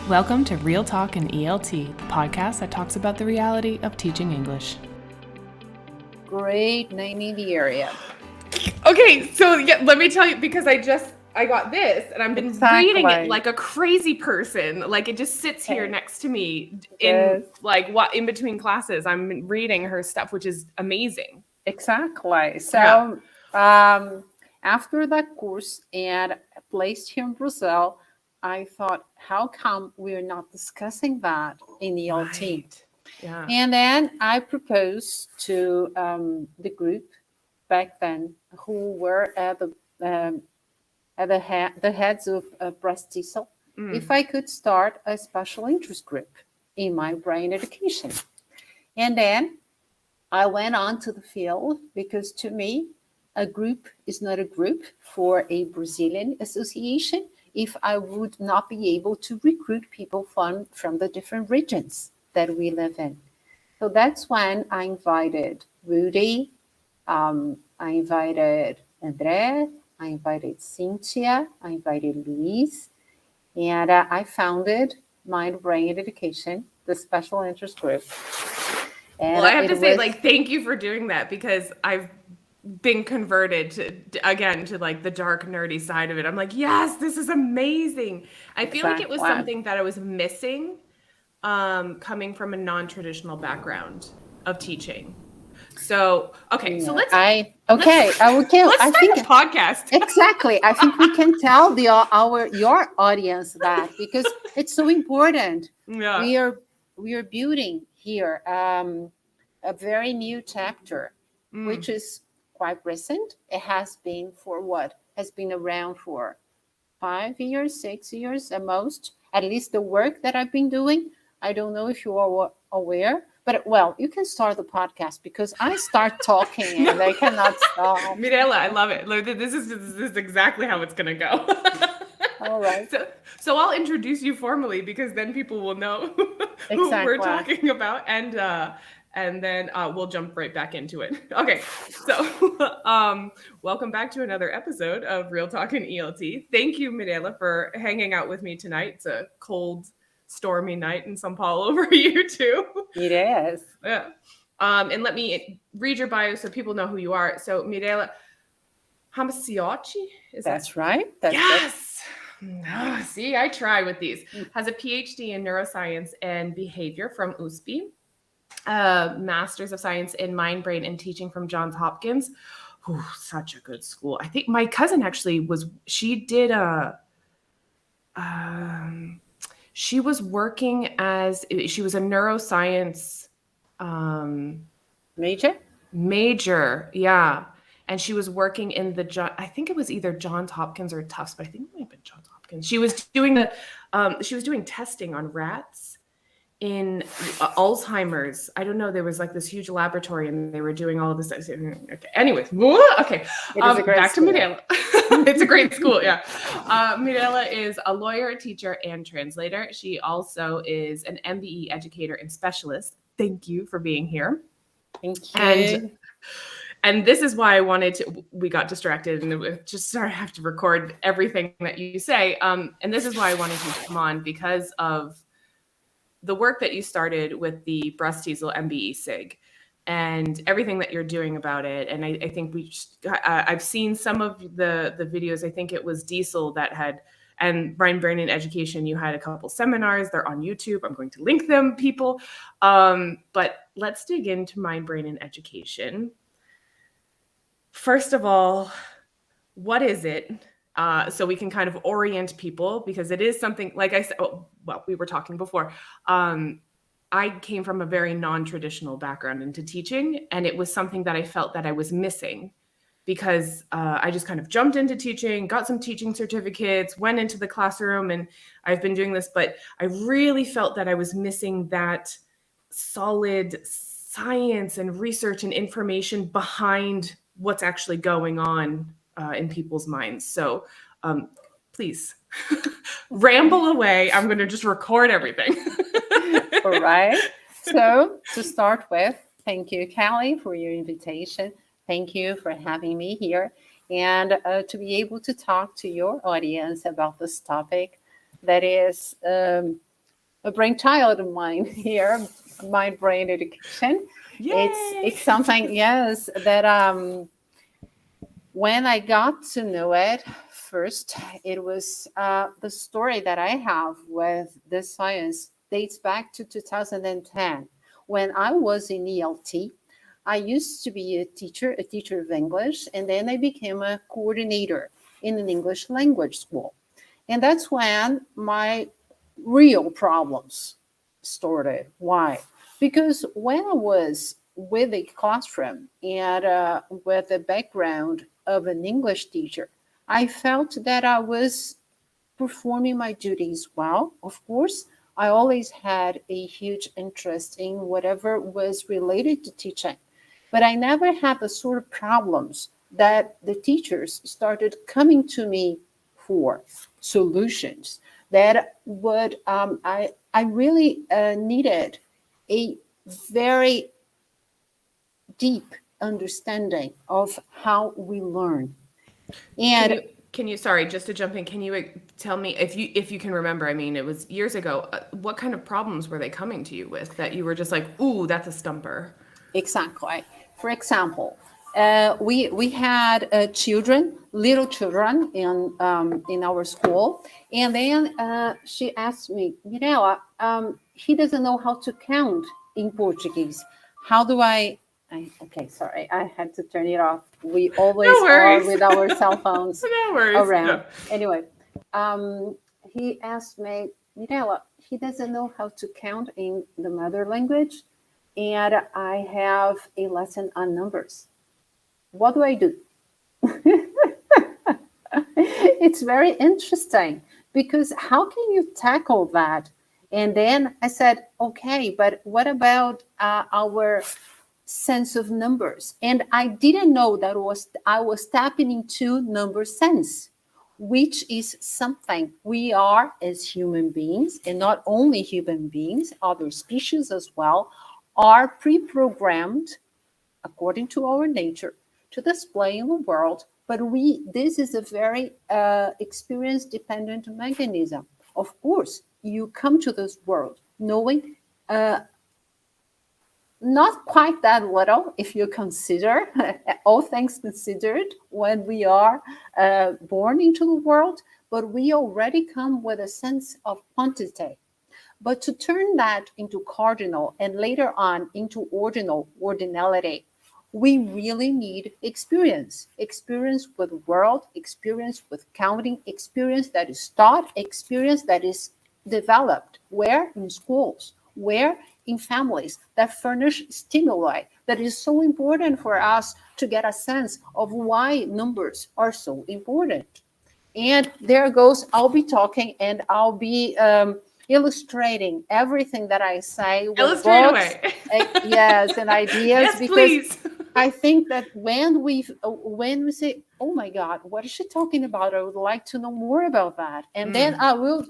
Welcome to Real Talk in ELT, the podcast that talks about the reality of teaching English. Great name in the area. Okay, so let me tell you, because I got this and I've been reading it like a crazy person. Like it just sits here next to me in in between classes. I'm reading her stuff, which is amazing. Exactly. So after that course and placed here in Brazil, I thought, how come we're not discussing that in the ELT? Right. Yeah. And then I proposed to the group back then who were at the heads of breast diesel, if I could start a special interest group in my brain education. And then I went on to the field because to me, a group is not a group for a Brazilian association if I would not be able to recruit people from the different regions that we live in. So that's when I invited Rudy, I invited André, I invited Cynthia, I invited Luis, and I founded Mind Brain Education, the special interest group. And well, I have to say, thank you for doing that, because I've been converted to like the dark nerdy side of it. I'm like, yes, this is amazing. I feel like it was something that I was missing coming from a non-traditional background of teaching. So, okay, so let's start a podcast. Exactly. I think we can tell your audience that, because it's so important. Yeah. We are building here a very new chapter, which is quite recent. It has been has been around for 5 years, 6 years at most, at least the work that I've been doing. I don't know if you are aware, but you can start the podcast because I start talking and they cannot stop. Mirela, I love it. This is exactly how it's going to go. All right. So I'll introduce you formally, because then people will know who we're talking about, and then we'll jump right back into it. Okay, so welcome back to another episode of Real Talk in ELT. Thank you, Mirela, for hanging out with me tonight. It's a cold, stormy night in São Paulo for you too. It is. Yeah. And let me read your bio so people know who you are. So Mirela Ramaciotti, That's right. Yes. See, I try with these. Has a PhD in neuroscience and behavior from USP. Master's of Science in Mind, Brain, and Teaching from Johns Hopkins. Ooh, such a good school. I think my cousin actually she was working she was a neuroscience major. Yeah. And she was working in I think it was either Johns Hopkins or Tufts, but I think it might have been Johns Hopkins. She was doing testing on rats in Alzheimer's. I don't know. There was like this huge laboratory and they were doing all of this. Okay. Anyways. Okay. Back to Mirela. It's a great school. Yeah. Mirela is a lawyer, teacher, and translator. She also is an MBE educator and specialist. Thank you for being here. Thank you. And this is why we got distracted and we just have to record everything that you say. And this is why I wanted you to come on, because of the work that you started with the breast diesel MBE SIG and everything that you're doing about it. And I think I've seen some of the videos. I think it was Diesel that had, and Mind Brain and Education, you had a couple seminars. They're on YouTube. I'm going to link them, people. But let's dig into Mind Brain and Education. First of all, what is it? So we can kind of orient people, because it is something, like I said, we were talking before. I came from a very non-traditional background into teaching, and it was something that I felt that I was missing, because I just kind of jumped into teaching, got some teaching certificates, went into the classroom, and I've been doing this, but I really felt that I was missing that solid science and research and information behind what's actually going on in people's minds. So please ramble away. I'm going to just record everything. All right. So to start with, thank you, Callie, for your invitation. Thank you for having me here, and to be able to talk to your audience about this topic that is a brainchild of mine here, mind brain education. Yay! It's something, yes, that when I got to know it first, it was the story that I have with this science dates back to 2010 when I was in ELT. I used to be a teacher of English, and then I became a coordinator in an English language school. And that's when my real problems started. Why? Because when I was with a classroom and with the background of an English teacher, I felt that I was performing my duties well. Of course, I always had a huge interest in whatever was related to teaching, but I never had the sort of problems that the teachers started coming to me for solutions that would I really needed a very deep understanding of how we learn. And Can you, sorry, just to jump in, can you tell me if you can remember, I mean, it was years ago, what kind of problems were they coming to you with that you were just like, ooh, that's a stumper? exactly. For example, we had little children in our school, and then she asked me, he doesn't know how to count in Portuguese. How do okay, sorry, I had to turn it off. We always are with our cell phones No worries. around. No. Anyway, he asked me, Mirela, he doesn't know how to count in the mother language, and I have a lesson on numbers. What do I do? It's very interesting because how can you tackle that? And then I said, okay, but what about our sense of numbers? And I didn't know that I was tapping into number sense, which is something we are as human beings, and not only human beings, other species as well, are pre-programmed according to our nature to display in the world. But this is a very experience dependent mechanism. Of course, you come to this world knowing not quite that little, if you consider all things considered, when we are born into the world, but we already come with a sense of quantity. But to turn that into cardinal and later on into ordinality, we really need experience with the world, experience with counting, experience that is taught, experience that is developed. Where? In schools. Where? In families that furnish stimuli that is so important for us to get a sense of why numbers are so important. And there goes, I'll be talking and I'll be illustrating everything that I say with Illustrate books, away. yes, and ideas. Yes, because please. I think that when we say, "Oh my God, what is she talking about?" I would like to know more about that, and then I will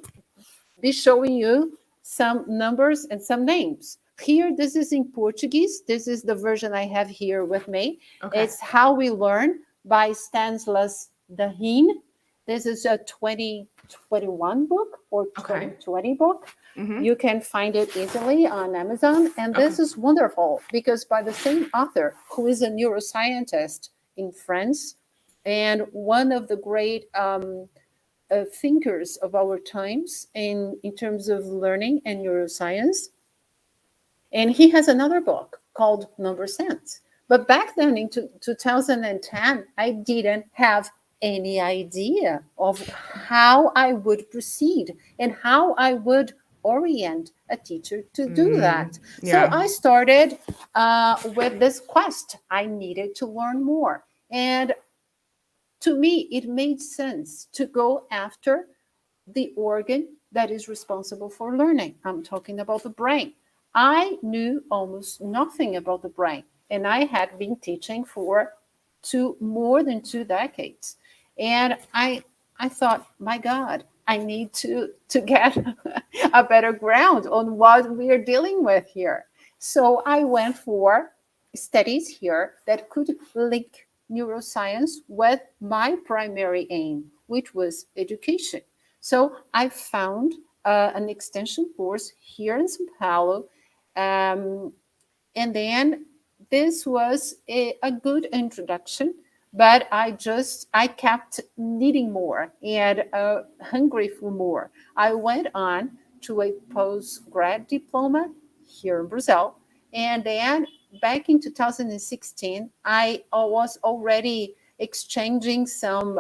be showing you some numbers and some names. Here, this is in Portuguese. This is the version I have here with me. Okay. It's How We Learn by Stanislas Dehaene. This is a 2021 book or 2020 book. You can find it easily on Amazon. And this is wonderful because by the same author, who is a neuroscientist in France and one of the great thinkers of our times in terms of learning and neuroscience. And he has another book called Number Sense. But back then in 2010, I didn't have any idea of how I would proceed and how I would orient a teacher to do that. Yeah. So I started with this quest. I needed to learn more. And to me, it made sense to go after the organ that is responsible for learning. I'm talking about the brain. I knew almost nothing about the brain, and I had been teaching for more than 2 decades. And I thought, my God, I need to get a better ground on what we are dealing with here. So I went for studies here that could link neuroscience with my primary aim, which was education. So I found an extension course here in São Paulo. And then this was a good introduction, but I kept needing more and hungry for more. I went on to a postgrad diploma here in Brazil. And then back in 2016, I was already exchanging some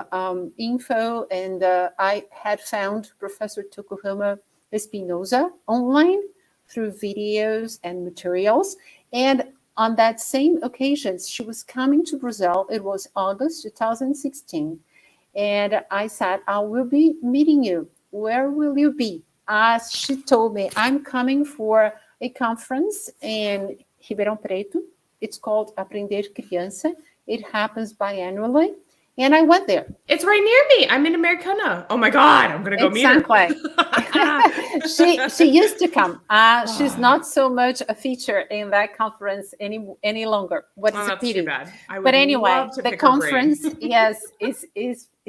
info, and I had found Professor Tokuhama Espinosa online through videos and materials. And on that same occasion, she was coming to Brazil. It was August 2016. And I said, I will be meeting you. Where will you be? She told me, I'm coming for a conference in Ribeirão Preto. It's called Aprender Criança. It happens biannually. And I went there. It's right near me. I'm in Americana. Oh my God, I'm going to go meet her. Exactly. She used to come. She's not so much a feature in that conference any longer. What is a pity. Too bad. But anyway, the conference, yes, is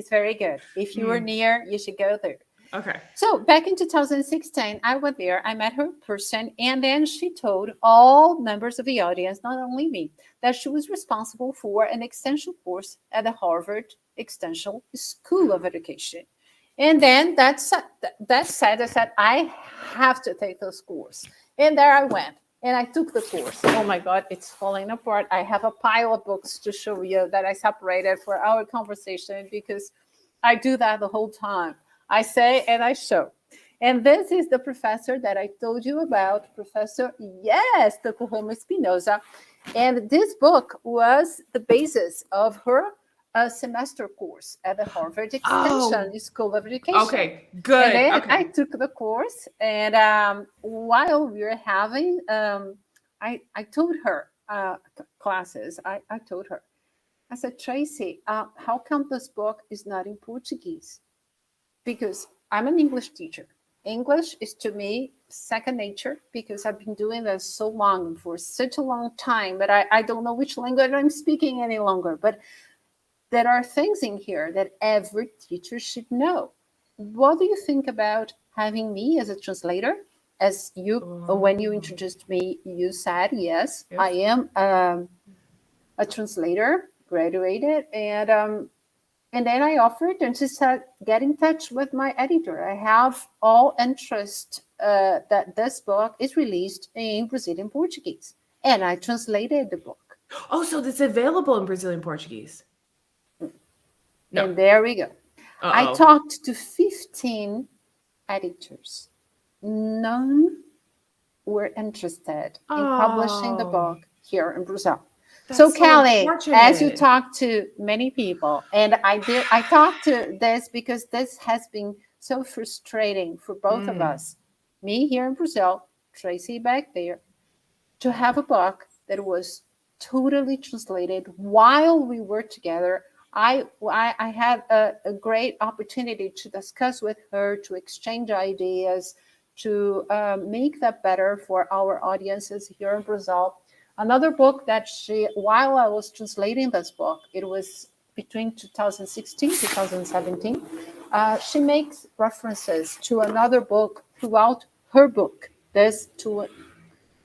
very good. If you were near, you should go there. Okay. So back in 2016, I went there. I met her in person, and then she told all members of the audience, not only me, that she was responsible for an extension course at the Harvard Extension School of Education. And then that said, I said, I have to take this course. And there I went, and I took the course. Oh my God, it's falling apart. I have a pile of books to show you that I separated for our conversation, because I do that the whole time. I say and I show. And this is the professor that I told you about, Professor, Tokuhama Espinosa. And this book was the basis of her semester course at the Harvard Extension School of Education. Okay, good. And then I took the course, and while we were having, I told her classes, I told her, I said, Tracy, how come this book is not in Portuguese? Because I'm an English teacher. English is to me second nature, because I've been doing this so long, for such a long time, but I don't know which language I'm speaking any longer. But there are things in here that every teacher should know. What do you think about having me as a translator? As you, when you introduced me, you said, yes. I am a translator, graduated, and then I offered, and she said, get in touch with my editor. I have all interest that this book is released in Brazilian Portuguese. And I translated the book. Oh, so it's available in Brazilian Portuguese. No. And there we go. I talked to 15 editors. None were interested in publishing the book here in Brazil. So Kelly, as you talk to many people, and I talked to this because this has been so frustrating for both of us, me here in Brazil, Tracy back there, to have a book that was totally translated while we were together. I had a great opportunity to discuss with her, to exchange ideas, to make that better for our audiences here in Brazil. Another book that while I was translating this book, it was between 2016, 2017, she makes references to another book throughout her book. There's to a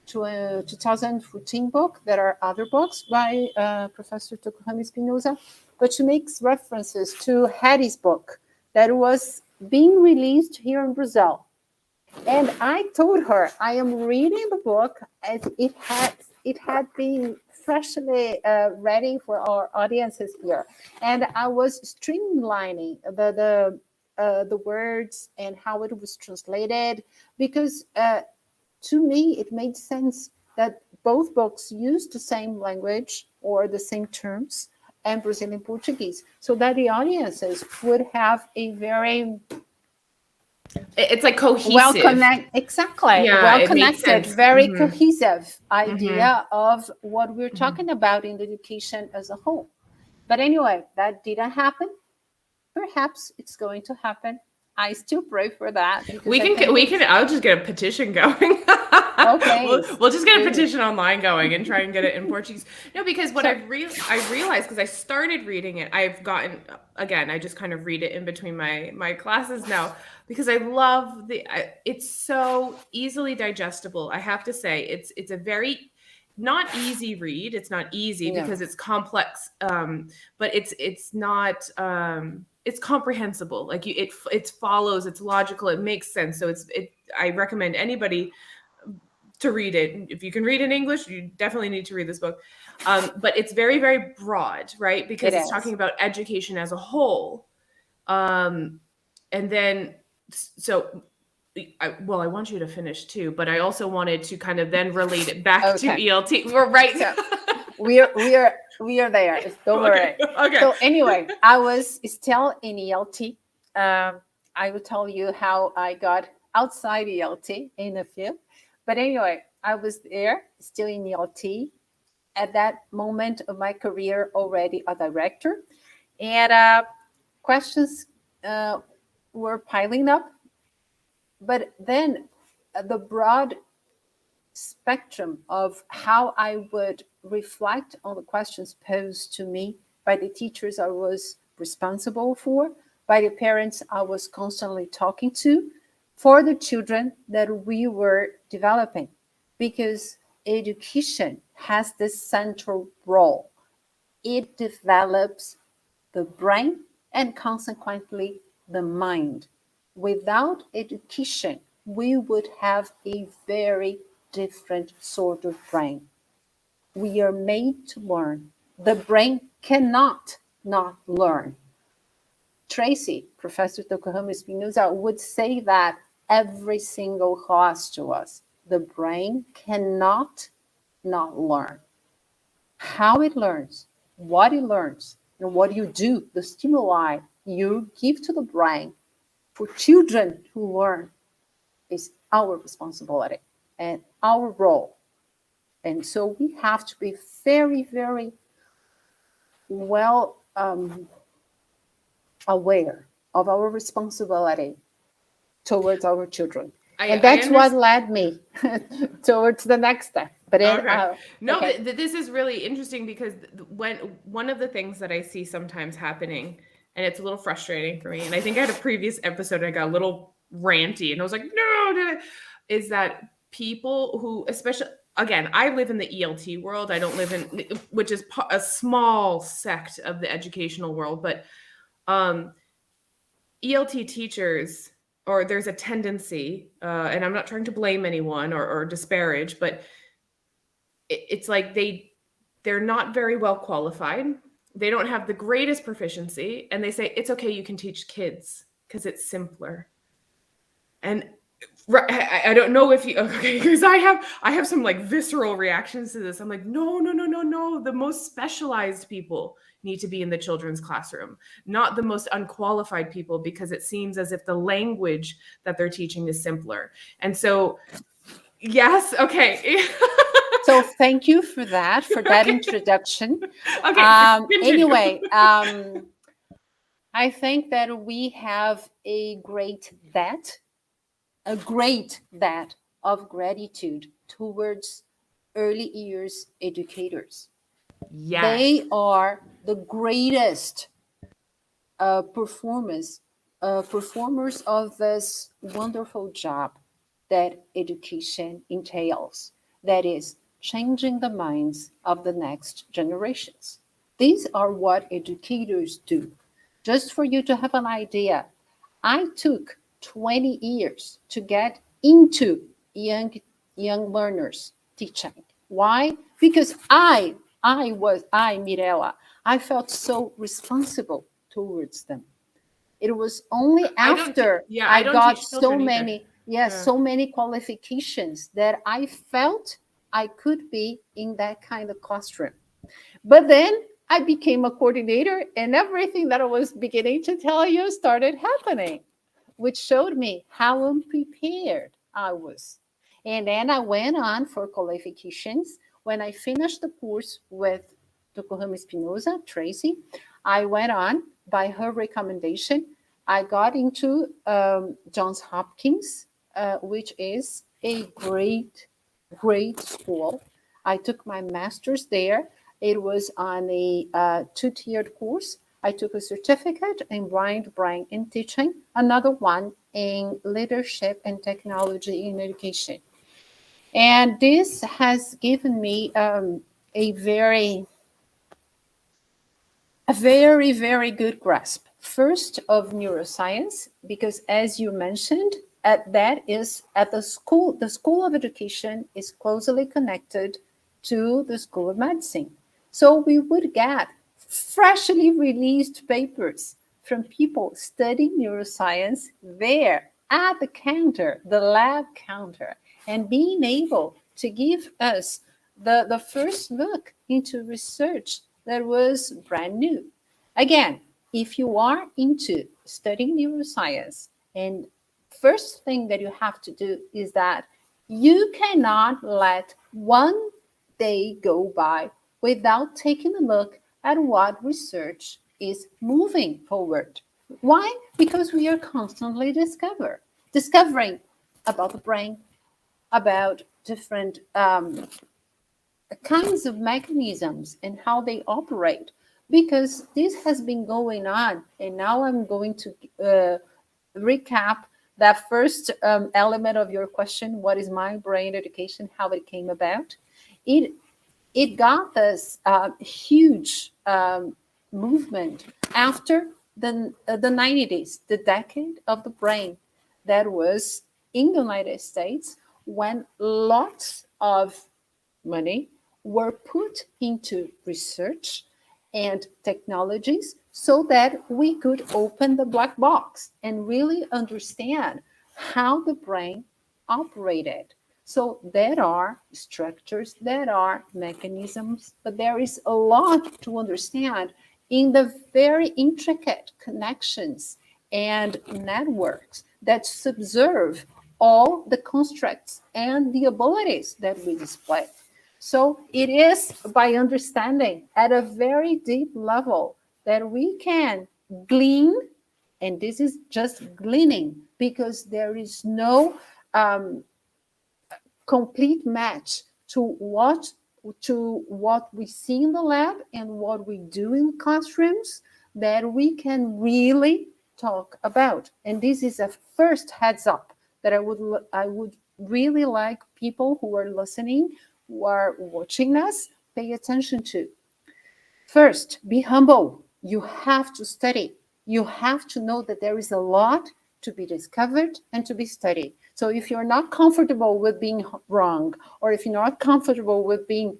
2014 book. There are other books by Professor Tokuhama Espinosa, but she makes references to Hattie's book that was being released here in Brazil. And I told her, I am reading the book as it had been freshly ready for our audiences here. And I was streamlining the words and how it was translated, because to me, it made sense that both books used the same language or the same terms and Brazilian Portuguese, so that the audiences would have a very... It's like cohesive. Well-connected, very cohesive idea of what we're talking about in education as a whole. But anyway, that didn't happen. Perhaps it's going to happen. I still pray for that. We can. I'll just get a petition going. Okay. We'll just get a Good. petition online going and try and get it in Portuguese. No, because what So- I realized, because I started reading it, I've gotten, again, I just kind of read it in between my classes now, because I love it's so easily digestible. I have to say, it's a very not easy read. It's not easy No. because it's complex, but it's not it's comprehensible. Like it follows, it's logical, it makes sense. So I recommend anybody to read it. If you can read in English, you definitely need to read this book. But it's very, very broad, right? Because it's talking about education as a whole. And then, so, I want you to finish too, but I also wanted to kind of then relate it back to ELT. We're right. So, we are there. Don't worry. Okay. So anyway, I was still in ELT. I will tell you how I got outside ELT in the field. But anyway, I was there still in ELT at that moment of my career, already a director, and questions were piling up. But then the broad spectrum of how I would reflect on the questions posed to me by the teachers I was responsible for, by the parents I was constantly talking to, for the children that we were developing, because education has this central role. It develops the brain and consequently the mind. Without education, we would have a very different sort of brain. We are made to learn. The brain cannot not learn. Tracy, Professor Tokuhama Espinosa, would say that every single class to us. The brain cannot not learn. How it learns, and what you do, the stimuli you give to the brain for children who learn is our responsibility and our role. And so we have to be very, very well aware of our responsibility towards our children. And that's what led me towards the next step. But this is really interesting, because when one of the things that I see sometimes happening, and it's a little frustrating for me, and I think I had a previous episode I got a little ranty and I was like, no, is that people who, especially, again, I live in the ELT world. I don't live in, which is a small sect of the educational world, but ELT teachers, or there's a tendency, and I'm not trying to blame anyone or disparage, but it's like they're not very well qualified. They don't have the greatest proficiency, and they say, it's okay, you can teach kids because it's simpler. And I don't know if you, okay, because I have some like visceral reactions to this. I'm like, no. The most specialized people need to be in the children's classroom, not the most unqualified people, because it seems as if the language that they're teaching is simpler. And so, yes, okay. So thank you for that introduction. Okay. Anyway, I think that we have a great debt of gratitude towards early years educators. Yes. They are the greatest performers of this wonderful job that education entails. That is, changing the minds of the next generations. These are what educators do. Just for you to have an idea, I took 20 years to get into young learners teaching. Why? Because Mirela, I felt so responsible towards them. It was only after I got so many qualifications that I felt I could be in that kind of classroom. But then I became a coordinator, and everything that I was beginning to tell you started happening, which showed me how unprepared I was. And then I went on for qualifications. When I finished the course with Tokuhama Espinosa, Tracy, I went on by her recommendation. I got into Johns Hopkins, which is a great great school. I took my master's there. It was on a two-tiered course. I took a certificate in blind brain in teaching, another one in leadership and technology in education. And this has given me a very, very good grasp. First of neuroscience, because as you mentioned, that is at the school. The School of Education is closely connected to the School of Medicine. So we would get freshly released papers from people studying neuroscience there at the counter, the lab counter, and being able to give us the first look into research that was brand new. Again, if you are into studying neuroscience, and first thing that you have to do is that you cannot let one day go by without taking a look at what research is moving forward. Why? Because we are constantly discovering about the brain, about different kinds of mechanisms and how they operate, because this has been going on. And now I'm going to recap that first element of your question: what is mind brain education, how it came about. It got this huge movement after the 90s, the decade of the brain, that was in the United States, when lots of money were put into research and technologies so that we could open the black box and really understand how the brain operated. So there are structures, there are mechanisms, but there is a lot to understand in the very intricate connections and networks that subserve all the constructs and the abilities that we display. So it is by understanding at a very deep level that we can glean, and this is just gleaning, because there is no complete match to what we see in the lab and what we do in classrooms, that we can really talk about. And this is a first heads up that I would really like people who are listening, who are watching us, pay attention to. First, be humble. You have to study. You have to know that there is a lot to be discovered and to be studied. So if you're not comfortable with being wrong, or if you're not comfortable with being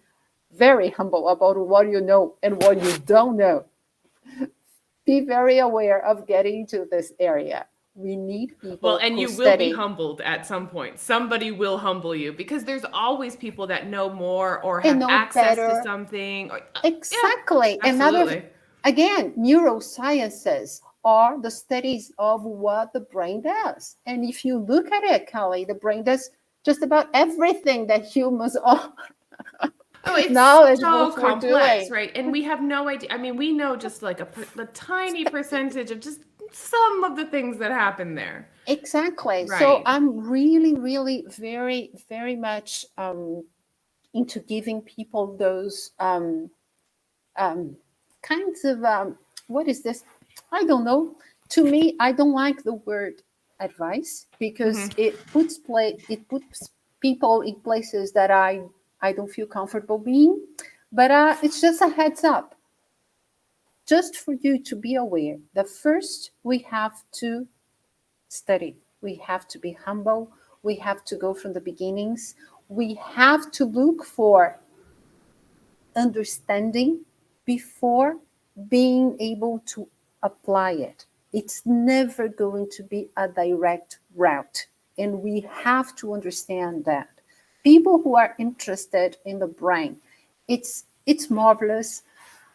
very humble about what you know and what you don't know, be very aware of getting into this area. We need people Well, and who you will be study. humbled at some point. Somebody will humble you, because there's always people that know more or And have know access better. to something. Exactly. Yeah, absolutely. Again, neurosciences are the studies of what the brain does. And if you look at it, Kelly, the brain does just about everything that humans are Oh, it's knowledgeable so for complex, doing. right? And we have no idea. I mean, we know just like a tiny percentage of just some of the things that happen there. Exactly. So Right. I'm really, very, very much into giving people those kinds of what is this? I don't know. To me, I don't like the word advice, because Mm-hmm. it puts people in places that I don't feel comfortable being. But it's just a heads up, just for you to be aware that first we have to study. We have to be humble. We have to go from the beginnings. We have to look for understanding before being able to apply it. It's never going to be a direct route. And we have to understand that. People who are interested in the brain, it's marvelous.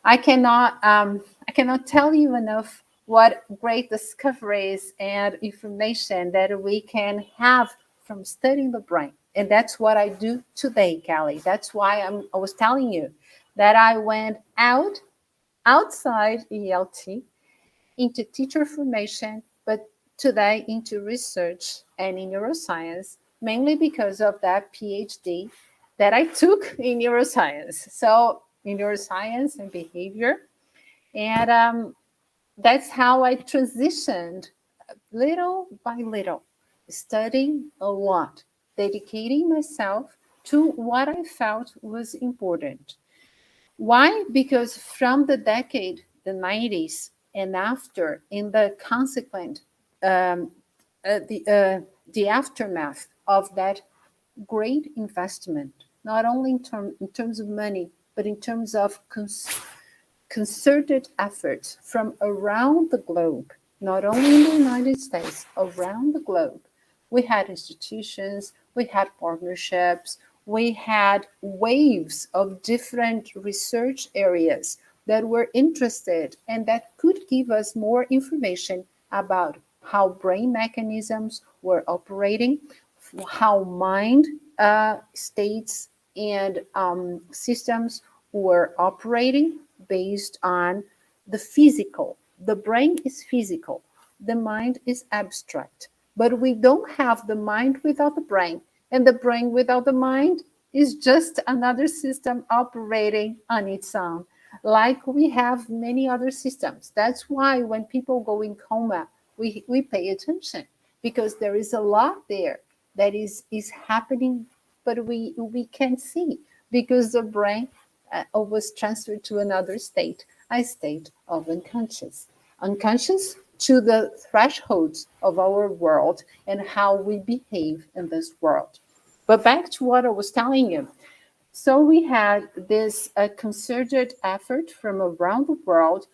I cannot tell you enough what great discoveries and information that we can have from studying the brain. And that's what I do today, Kelly. That's why I was telling you that I went outside ELT into teacher formation, but today into research and in neuroscience, mainly because of that PhD that I took in neuroscience. So in neuroscience and behavior. And that's how I transitioned little by little, studying a lot, dedicating myself to what I felt was important. Why? Because from the decade, the 90s, and after, in the consequent, um, uh, the, uh, the aftermath of that great investment, not only in terms of money, but in terms of concerted efforts from around the globe, not only in the United States, around the globe. We had institutions, we had partnerships, we had waves of different research areas that were interested and that could give us more information about how brain mechanisms were operating, how mind states and systems were operating based on the physical. The brain is physical, the mind is abstract. But we don't have the mind without the brain, and the brain without the mind is just another system operating on its own, like we have many other systems. That's why when people go in coma, we pay attention, because there is a lot there that is happening, but we can't see, because the brain was transferred to another state, a state of unconscious to the thresholds of our world and how we behave in this world. But back to what I was telling you. So we had this concerted effort from around the world,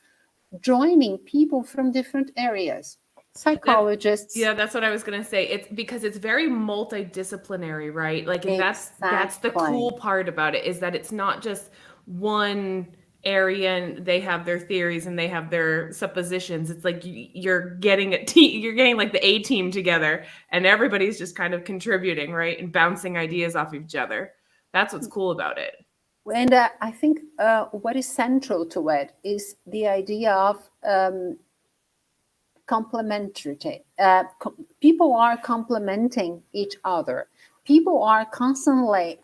joining people from different areas, psychologists. Yeah, that's what I was gonna say. It's because it's very multidisciplinary, right? Like, and that's the cool part about it, is that it's not just one area and they have their theories and they have their suppositions. It's like you're getting you're getting like the A team together, and everybody's just kind of contributing, right, and bouncing ideas off each other. That's what's cool about it. And I think what is central to it is the idea of complementarity. People are complementing each other. People are constantly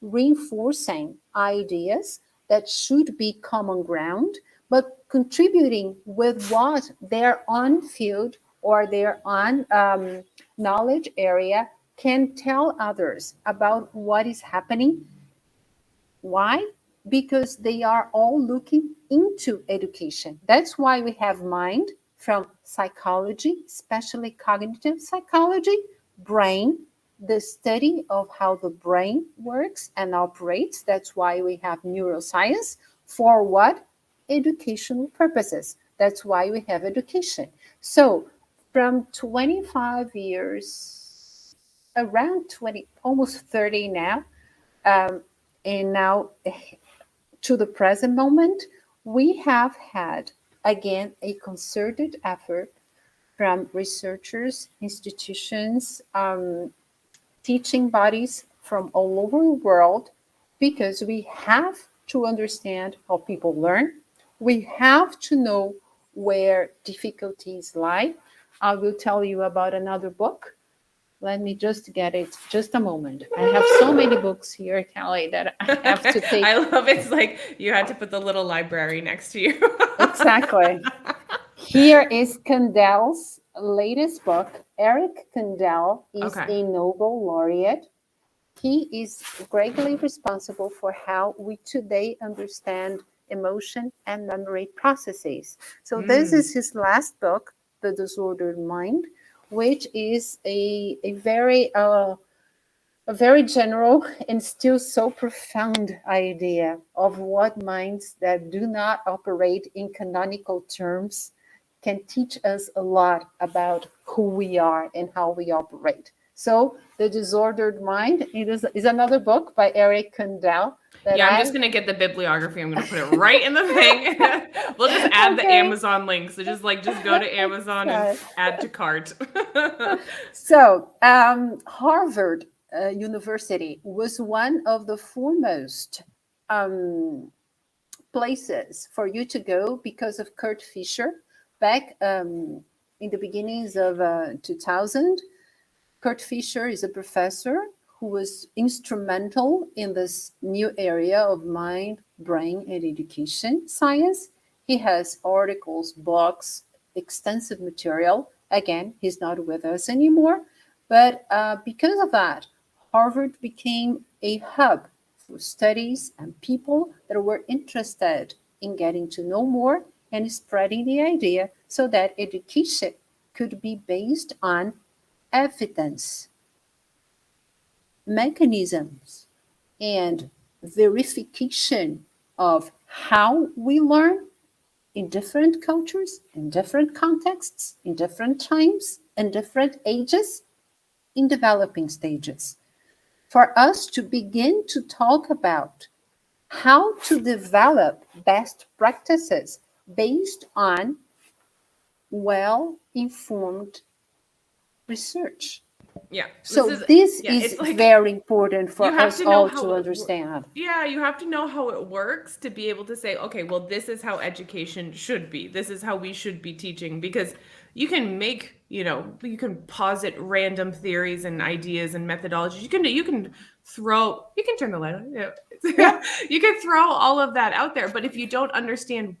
reinforcing ideas that should be common ground, but contributing with what their own field or their own knowledge area can tell others about what is happening. Why? Because they are all looking into education. That's why we have mind from psychology, especially cognitive psychology, brain, the study of how the brain works and operates. That's why we have neuroscience. For what? Educational purposes. That's why we have education. So from 25 years, around 20, almost 30 now, and now to the present moment, we have had, again, a concerted effort from researchers, institutions, teaching bodies from all over the world, because we have to understand how people learn. We have to know where difficulties lie. I will tell you about another book. Let me just get it. Just a moment. I have so many books here, Kelly, that I have to take. I love it. It's like you had to put the little library next to you. Exactly. Here is Kandel's latest book. Eric Kandel is a Nobel laureate. He is greatly responsible for how we today understand emotion and memory processes. So this is his last book, The Disordered Mind, which is a very general and still so profound idea of what minds that do not operate in canonical terms can teach us a lot about who we are and how we operate. So, The Disordered Mind is another book by Eric Kandel. I'm just going to get the bibliography. I'm going to put it right in the thing. We'll just add the Amazon link. So just go to Amazon and add to cart. So, Harvard University was one of the foremost places for you to go because of Kurt Fischer. Back in the beginnings of 2000, Kurt Fischer is a professor who was instrumental in this new area of mind, brain, and education science. He has articles, blogs, extensive material. Again, he's not with us anymore. But because of that, Harvard became a hub for studies and people that were interested in getting to know more and spreading the idea so that education could be based on evidence, mechanisms, and verification of how we learn in different cultures, in different contexts, in different times, in different ages, in developing stages. For us to begin to talk about how to develop best practices based on well-informed research. Yeah. So this is it's like very important for you have us to know all how to it understand. Yeah, you have to know how it works to be able to say, okay, well, this is how education should be. This is how we should be teaching. Because you can make, you can posit random theories and ideas and methodologies. You can turn the light on. Yeah. You can throw all of that out there. But if you don't understand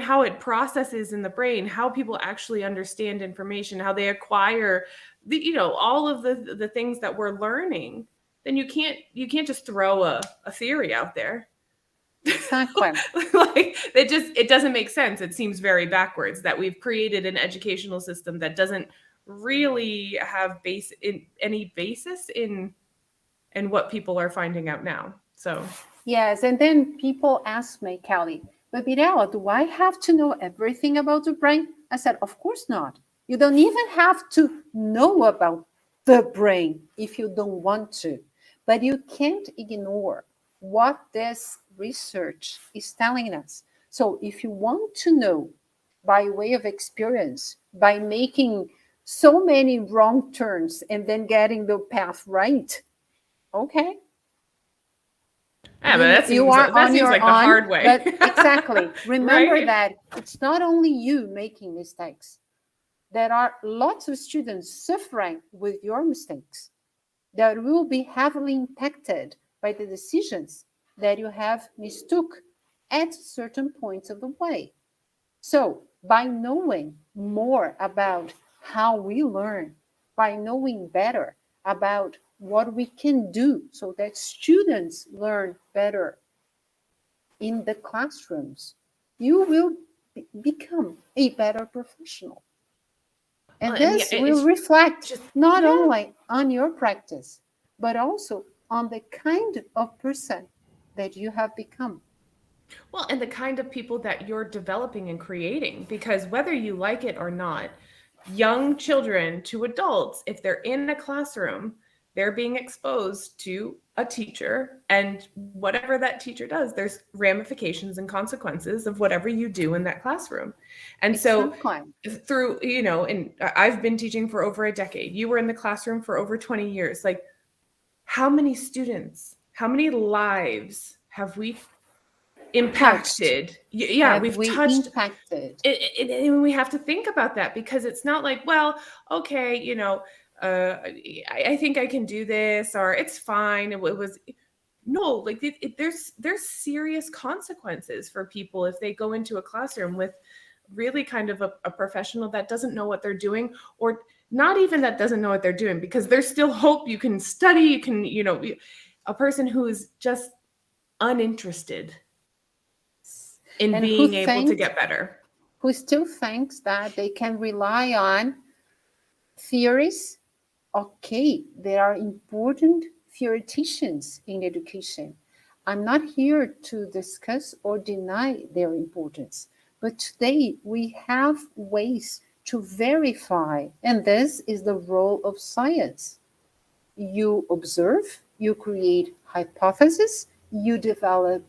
how it processes in the brain, how people actually understand information, how they acquire all of the things that we're learning, then you can't just throw a theory out there. Exactly. Like it doesn't make sense. It seems very backwards that we've created an educational system that doesn't really have any basis in what people are finding out now. So Yes, and then people ask me, Kelly, but Mirela, do I have to know everything about the brain? I said, of course not. You don't even have to know about the brain if you don't want to. But you can't ignore what this research is telling us. So if you want to know by way of experience, by making so many wrong turns and then getting the path right, okay, yeah, but that seems are on like your the own, hard way. but exactly. Remember Right? that it's not only you making mistakes. There are lots of students suffering with your mistakes that will be heavily impacted by the decisions that you have mistook at certain points of the way. So, by knowing more about how we learn, by knowing better about what we can do so that students learn better in the classrooms, you will become a better professional. And this will reflect not only on your practice, but also on the kind of person that you have become. Well, and the kind of people that you're developing and creating, because whether you like it or not, young children to adults, if they're in a classroom, they're being exposed to a teacher, and whatever that teacher does, there's ramifications and consequences of whatever you do in that classroom. And so through, and I've been teaching for over a decade. You were in the classroom for over 20 years. Like, how many students, how many lives have we impacted? We've touched impacted. And we have to think about that, because it's not like, well, okay, I think I can do this, or it's fine. It was no, like there's serious consequences for people if they go into a classroom with really kind of a professional that doesn't know what they're doing, or not even that doesn't know what they're doing, because there's still hope. You can study, you can, a person who is just uninterested in and being able to get better. Who still thinks that they can rely on theories. Okay, there are important theoreticians in education. I'm not here to discuss or deny their importance, but today we have ways to verify, and this is the role of science. You observe, you create hypotheses, you develop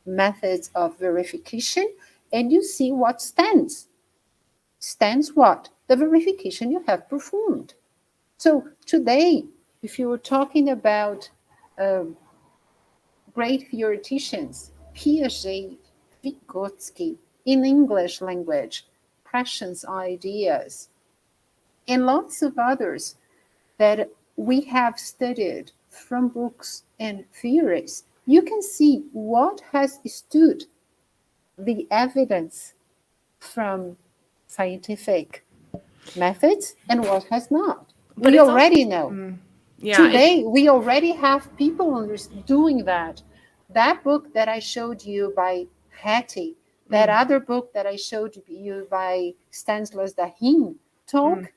methods of verification, and you see what stands. Stands what? The verification you have performed. So today, if you were talking about great theoreticians, Piaget, Vygotsky, in English language, Prescience ideas, and lots of others that we have studied from books and theories, you can see what has stood the evidence from scientific methods and what has not. But We it's already also, know. yeah, Today, we already have people doing that. That book that I showed you by Hattie, that other book that I showed you by Stanislas Dehaene, talk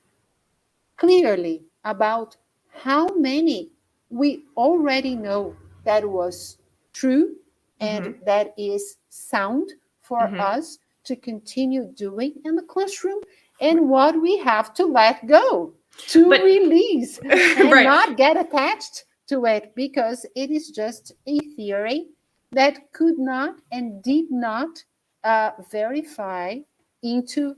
clearly about how many we already know that was true and that is sound for us to continue doing in the classroom, and what we have to let go, to release and right. not get attached to it, because it is just a theory that could not and did not verify into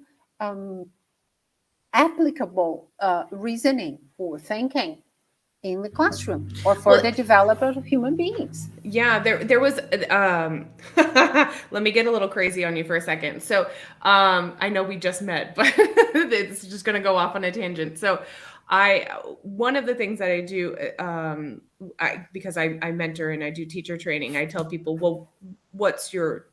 applicable reasoning or thinking in the classroom or for Well, the development of human beings. yeah, there was let me get a little crazy on you for a second. So I know we just met, but it's just gonna go off on a tangent. So one of the things that I do, because I mentor and I do teacher training, I tell people, well, what's your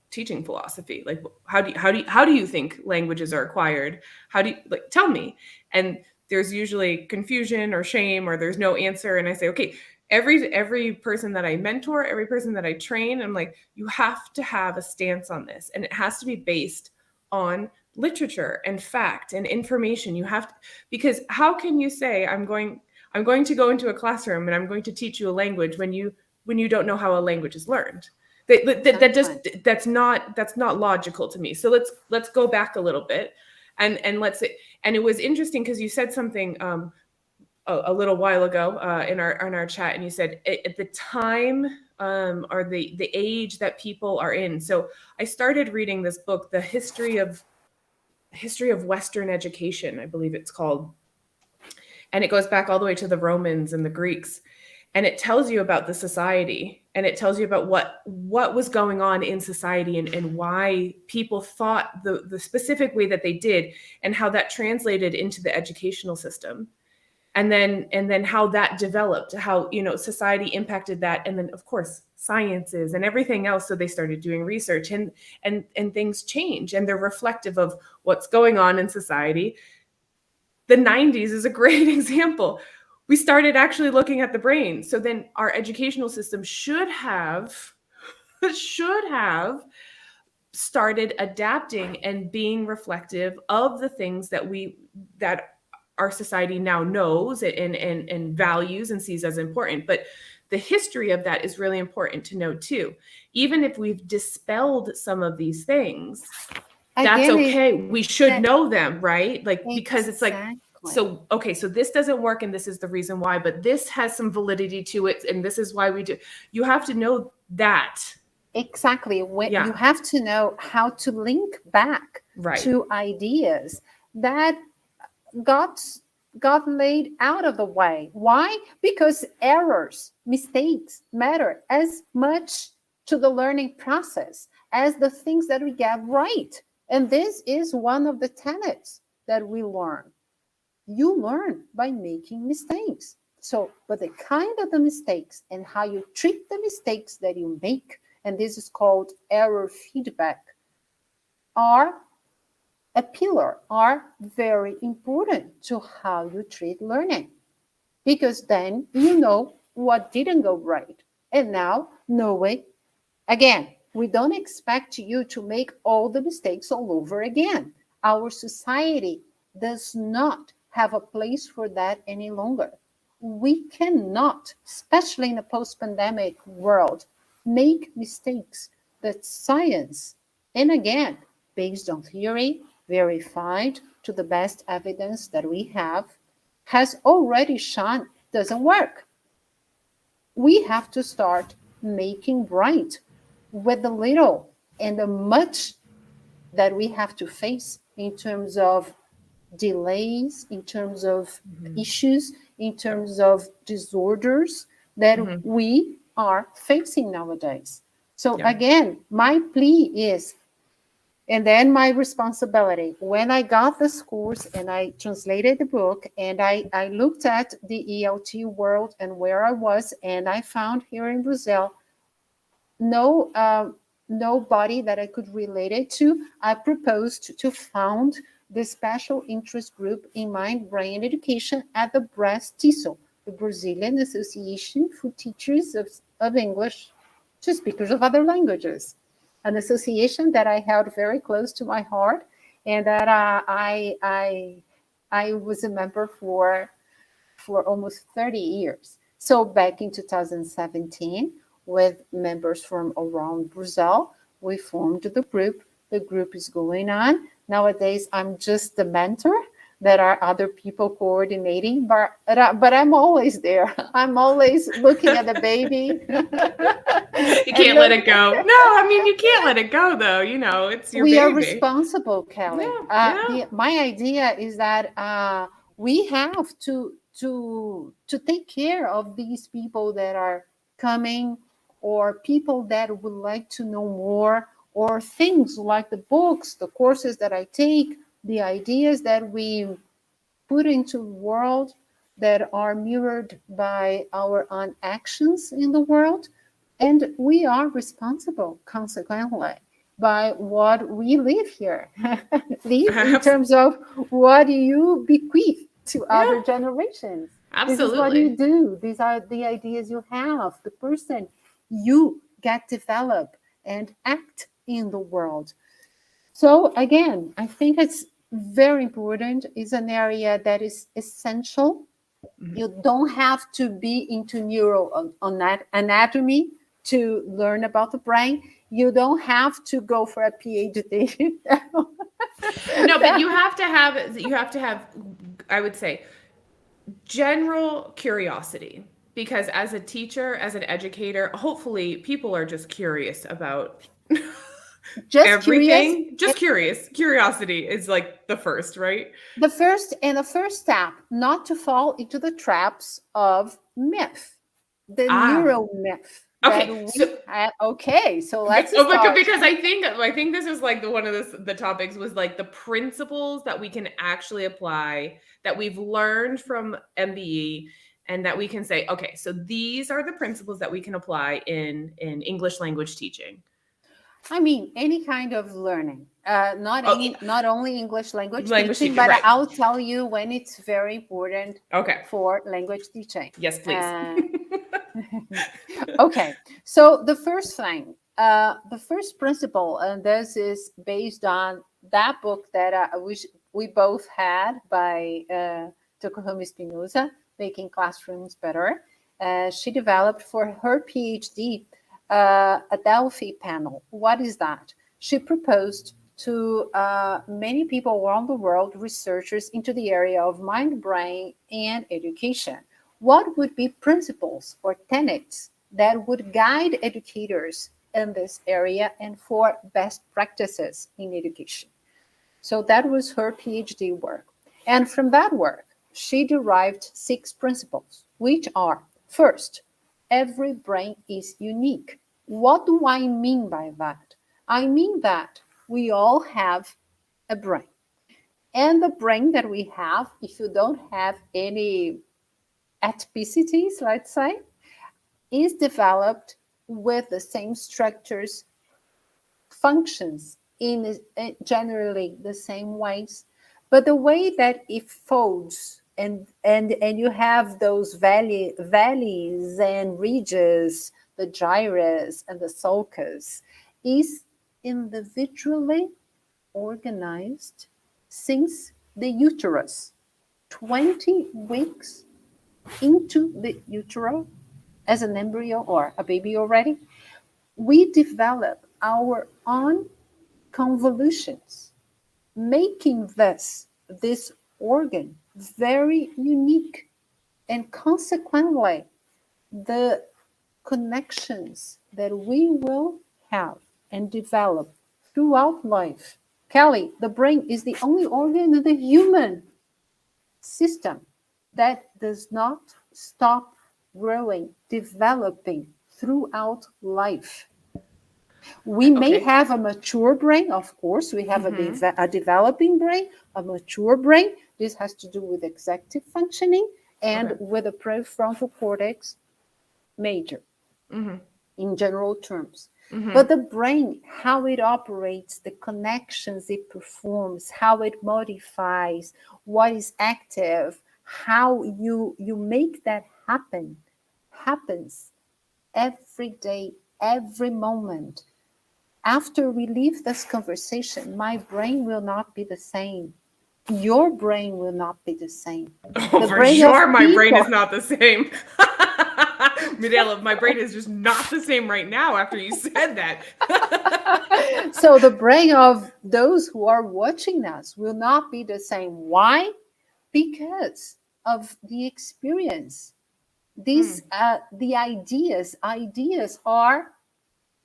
teaching philosophy? Like, how do you think languages are acquired? How do you, like, tell me? And there's usually confusion or shame, or there's no answer. And I say, okay, every person that I mentor, every person that I train, I'm like, you have to have a stance on this, and it has to be based on literature and fact and information. You have to, because how can you say I'm going to go into a classroom and I'm going to teach you a language when you don't know how a language is learned? That's not logical to me. So let's go back a little bit, and it was interesting because you said something a little while ago in our chat, and you said at the time or the age that people are in. So I started reading this book, The History of Western Education, I believe it's called, and it goes back all the way to the Romans and the Greeks, and it tells you about the society, and it tells you about what was going on in society, and why people thought the specific way that they did, and how that translated into the educational system. And then how that developed, how society impacted that, and then of course sciences and everything else. So they started doing research, and things change, and they're reflective of what's going on in society. The 90s is a great example. We started actually looking at the brain. So then our educational system should have started adapting and being reflective of the things that our society now knows and values and sees as important. But the history of that is really important to know too. Even if we've dispelled some of these things, that's okay. We should know them, right? Like, because it's like, so, okay, so this doesn't work and this is the reason why, but this has some validity to it, and this is why we do. You have to know that. Exactly. You have to know how to link back to ideas that got laid out of the way. Why? Because errors, mistakes matter as much to the learning process as the things that we get right. And this is one of the tenets that we learn. You learn by making mistakes. So, but the kind of the mistakes and how you treat the mistakes that you make, and this is called error feedback, are a pillar, are very important to how you treat learning. Because then you know what didn't go right. And now know it again. We don't expect you to make all the mistakes all over again. Our society does not have a place for that any longer. We cannot, especially in a post-pandemic world, make mistakes that science, and again, based on theory, verified to the best evidence that we have, has already shown doesn't work. We have to start making right with the little and the much that we have to face in terms of delays, in terms of issues, in terms of disorders that we are facing nowadays. So again, my plea is And then my responsibility, when I got this course and I translated the book and I looked at the ELT world and where I was, and I found here in Brazil, nobody that I could relate it to, I proposed to found the special interest group in mind, brain, and education at the BRAS-TESOL, the Brazilian Association for Teachers of English to Speakers of Other Languages, an association that I held very close to my heart, and that I was a member for almost 30 years. So back in 2017, with members from around Brazil, we formed the group. The group is going on. Nowadays, I'm just the mentor. There are other people coordinating, but I'm always there. I'm always looking at the baby. You can't let it go. No, I mean, you can't let it go, though. You know, it's your we baby. are responsible, Kelly. Yeah. My idea is that we have to take care of these people that are coming, or people that would like to know more, or things like the books, the courses that I take, the ideas that we put into the world that are mirrored by our own actions in the world. And we are responsible, consequently, by what we live here. Live in terms of what you bequeath to other generations. Absolutely. This is what you do. These are the ideas you have, the person you get develop and act in the world. So again, I think it's very important. It's an area that is essential. You don't have to be into neuroanatomy to learn about the brain. You don't have to go for a PhD. No, but you have to have, I would say, general curiosity, because as a teacher, as an educator, hopefully people are just curious about just everything. Just curious. Curiosity is like the first, right? The first step, not to fall into the traps of myth, the neuro myth. Okay, So let's start. Because I think this is like one of the topics was like the principles that we can actually apply, that we've learned from MBE, and that we can say, okay, so these are the principles that we can apply in English language teaching. I mean, any kind of learning, not only English language teaching, but right. I'll tell you when it's very important for language teaching. Yes, please. Okay, so the first thing, the first principle, and this is based on that book that we both had by Tokuhama Espinosa, Making Classrooms Better. She developed for her PhD a Delphi panel. What is that? She proposed to many people around the world, researchers into the area of mind, brain, and education. What would be principles or tenets that would guide educators in this area and for best practices in education? So that was her PhD work. And from that work, she derived 6 principles, which are: first, every brain is unique. What do I mean by that? I mean that we all have a brain. And the brain that we have, if you don't have any atypicities, let's say, is developed with the same structures, functions in generally the same ways, but the way that it folds and you have those valleys and ridges, the gyrus and the sulcus, is individually organized since the uterus, 20 weeks into the utero as an embryo or a baby already. We develop our own convolutions, making this organ very unique, and consequently the connections that we will have and develop throughout life. Kelly, the brain is the only organ in the human system that does not stop growing, developing throughout life. We may Okay. have a mature brain, of course. We have a developing brain, a mature brain. This has to do with executive functioning and Okay. with the prefrontal cortex major in general terms. But the brain, how it operates, the connections it performs, how it modifies, what is active, how you make that happens every day, every moment. After we leave this conversation, my brain will not be the same. Your brain will not be the same. Oh, The for brain sure, of my brain is people. not the same. Mirela, my brain is just not the same right now after you said that. So the brain of those who are watching us will not be the same. Why? Because of the experience. The ideas are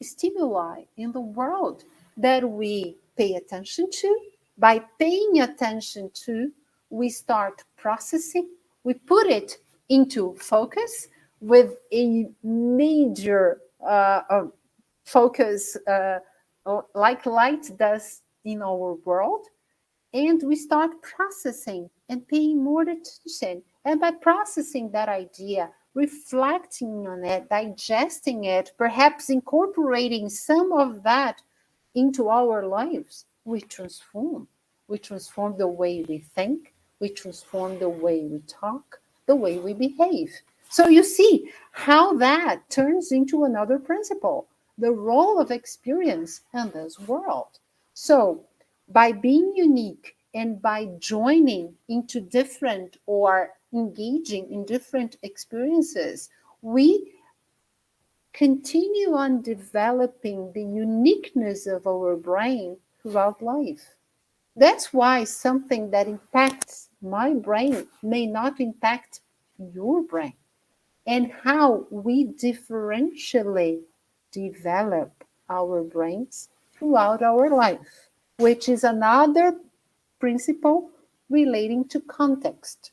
stimuli in the world that we pay attention to. By paying attention to, we start processing, we put it into focus with a major focus, like light does in our world, and we start processing and paying more attention. And by processing that idea, reflecting on it, digesting it, perhaps incorporating some of that into our lives, we transform. We transform the way we think, we transform the way we talk, the way we behave. So you see how that turns into another principle, the role of experience in this world. So by being unique and by joining into different or engaging in different experiences, we continue on developing the uniqueness of our brain throughout life. That's why something that impacts my brain may not impact your brain, and how we differentially develop our brains throughout our life, which is another principle relating to context.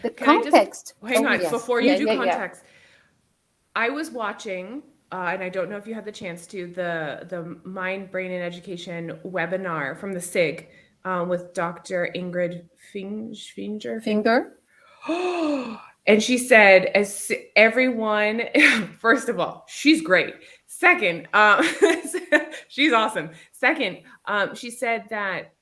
The Can I just context. hang Oh, on yes. before Yeah, you do yeah, yeah. context? I was watching, and I don't know if you had the chance to, the Mind, Brain, and Education webinar from the SIG with Dr. Ingrid Finger. Finger. And she said, as everyone, first of all, she's great. Second, she's awesome. Second, she said that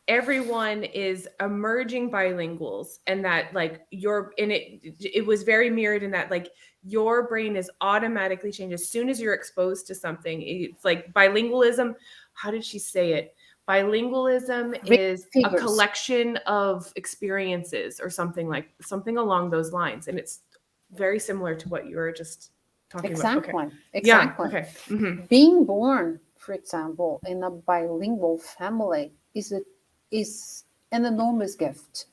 everyone is emerging bilinguals, and that like it was very mirrored in that like your brain is automatically changed as soon as you're exposed to something. It's like bilingualism. How did she say it? Bilingualism is a Figures. collection of experiences or something along those lines, and it's very similar to what you were just talking about. Okay. Exactly. Yeah. Exactly. Okay. Being born, for example, in a bilingual family is an enormous gift,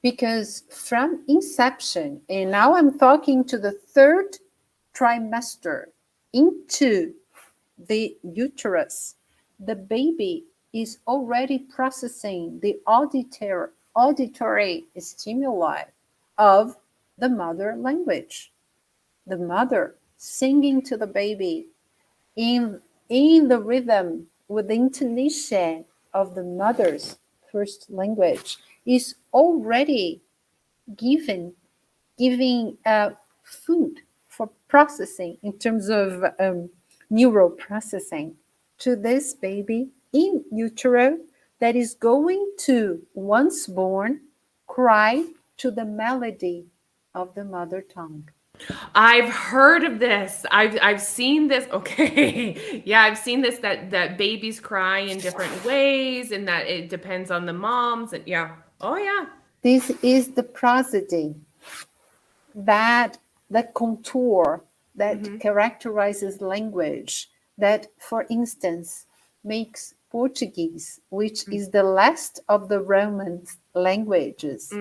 because from inception, and now I'm talking to the third trimester into the uterus, the baby is already processing the auditory stimuli of the mother language. The mother singing to the baby in the rhythm with the intonation of the mother's first language is already giving food for processing in terms of neural processing to this baby in utero, that is going to, once born, cry to the melody of the mother tongue. I've heard of this. I've seen this. Okay. Yeah, I've seen this that babies cry in different ways and that it depends on the moms and yeah. Oh yeah. This is the prosody, that contour that characterizes language, that, for instance, makes Portuguese, which is the last of the Roman languages,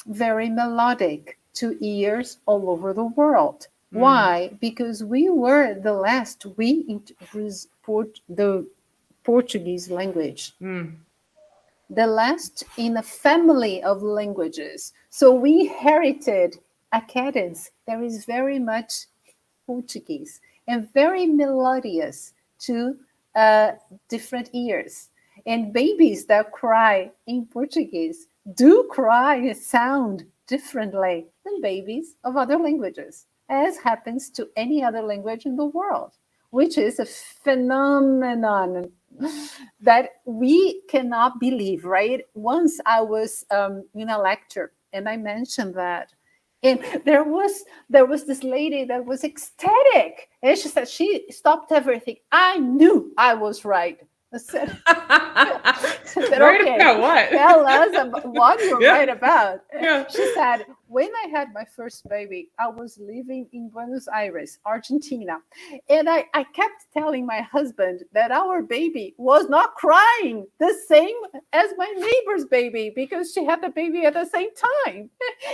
very melodic to ears all over the world. Why? Because we were the last, we introduced the Portuguese language, the last in a family of languages. So we inherited a cadence that is very much Portuguese and very melodious to different ears. And babies that cry in Portuguese do cry and sound differently than babies of other languages, as happens to any other language in the world, which is a phenomenon that we cannot believe, right? Once I was in a lecture and I mentioned that, and there was this lady that was ecstatic, and she said she stopped everything. I knew I was right. I said, right okay, about what? tell us about what you're Yeah. right about. Yeah. She said, when I had my first baby, I was living in Buenos Aires, Argentina. And I kept telling my husband that our baby was not crying the same as my neighbor's baby because she had the baby at the same time.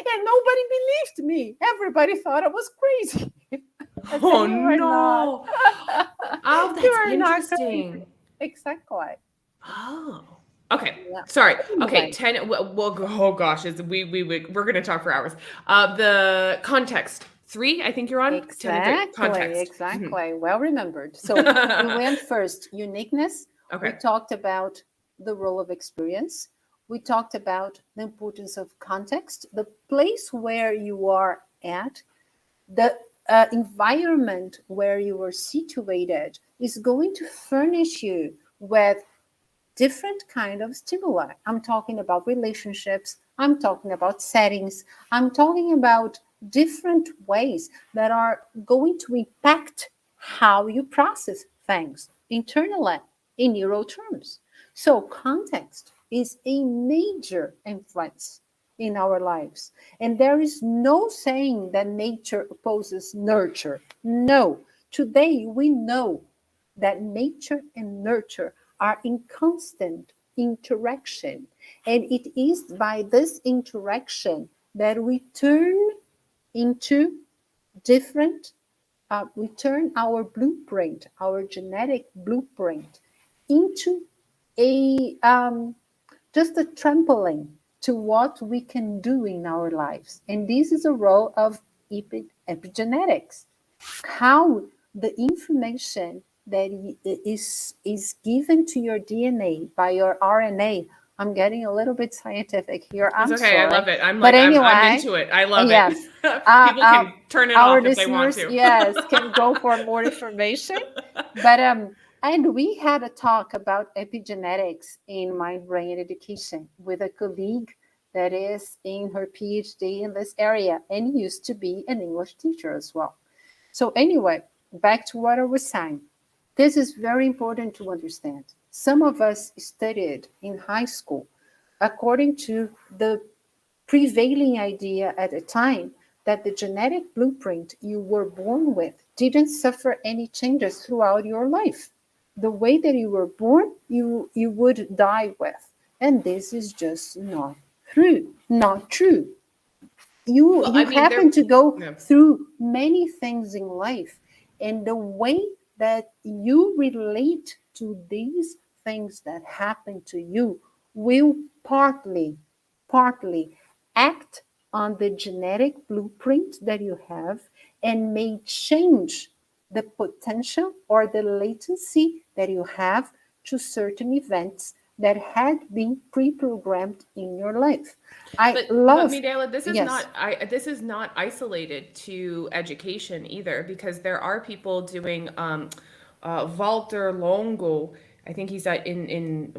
And nobody believed me. Everybody thought I was crazy. I said, Oh, "You are no. not." Oh, You that's are not interesting. Exactly. Oh, okay. Yeah. Sorry. Okay. Anyway. 10. Well, oh gosh, we're going to talk for hours. The context 3, I think you're on. 10 and 3. Context. Exactly. Well remembered. So we went first, uniqueness. Okay. We talked about the role of experience. We talked about the importance of context, the place where you are at, the environment where you are situated is going to furnish you with different kind of stimuli. I'm talking about relationships. I'm talking about settings. I'm talking about different ways that are going to impact how you process things internally in neural terms. So context is a major influence in our lives. And there is no saying that nature opposes nurture. No. Today we know that nature and nurture are in constant interaction. And it is by this interaction that we turn into different, we turn our blueprint, our genetic blueprint, into a just a trampoline to what we can do in our lives. And this is a role of epigenetics. How the information that is given to your DNA by your RNA. I'm getting a little bit scientific here. I'm It's okay. sorry. I love it. I'm But like, anyway, I'm into it. I love yes. it. People can turn it our off if they want listeners, to. yes, can go for more information. But and we had a talk about epigenetics in mind brain education with a colleague that is in her PhD in this area and used to be an English teacher as well. So anyway, back to what I was saying. This is very important to understand. Some of us studied in high school according to the prevailing idea at the time that the genetic blueprint you were born with didn't suffer any changes throughout your life. The way that you were born, you would die with. And this is just not true. Not true. You happen to go through many things in life, and the way that you relate to these things that happen to you will partly act on the genetic blueprint that you have and may change the potential or the latency that you have to certain events that had been pre-programmed in your life. But Mirela, this is yes. this is not isolated to education either, because there are people doing Walter Longo. I think he's in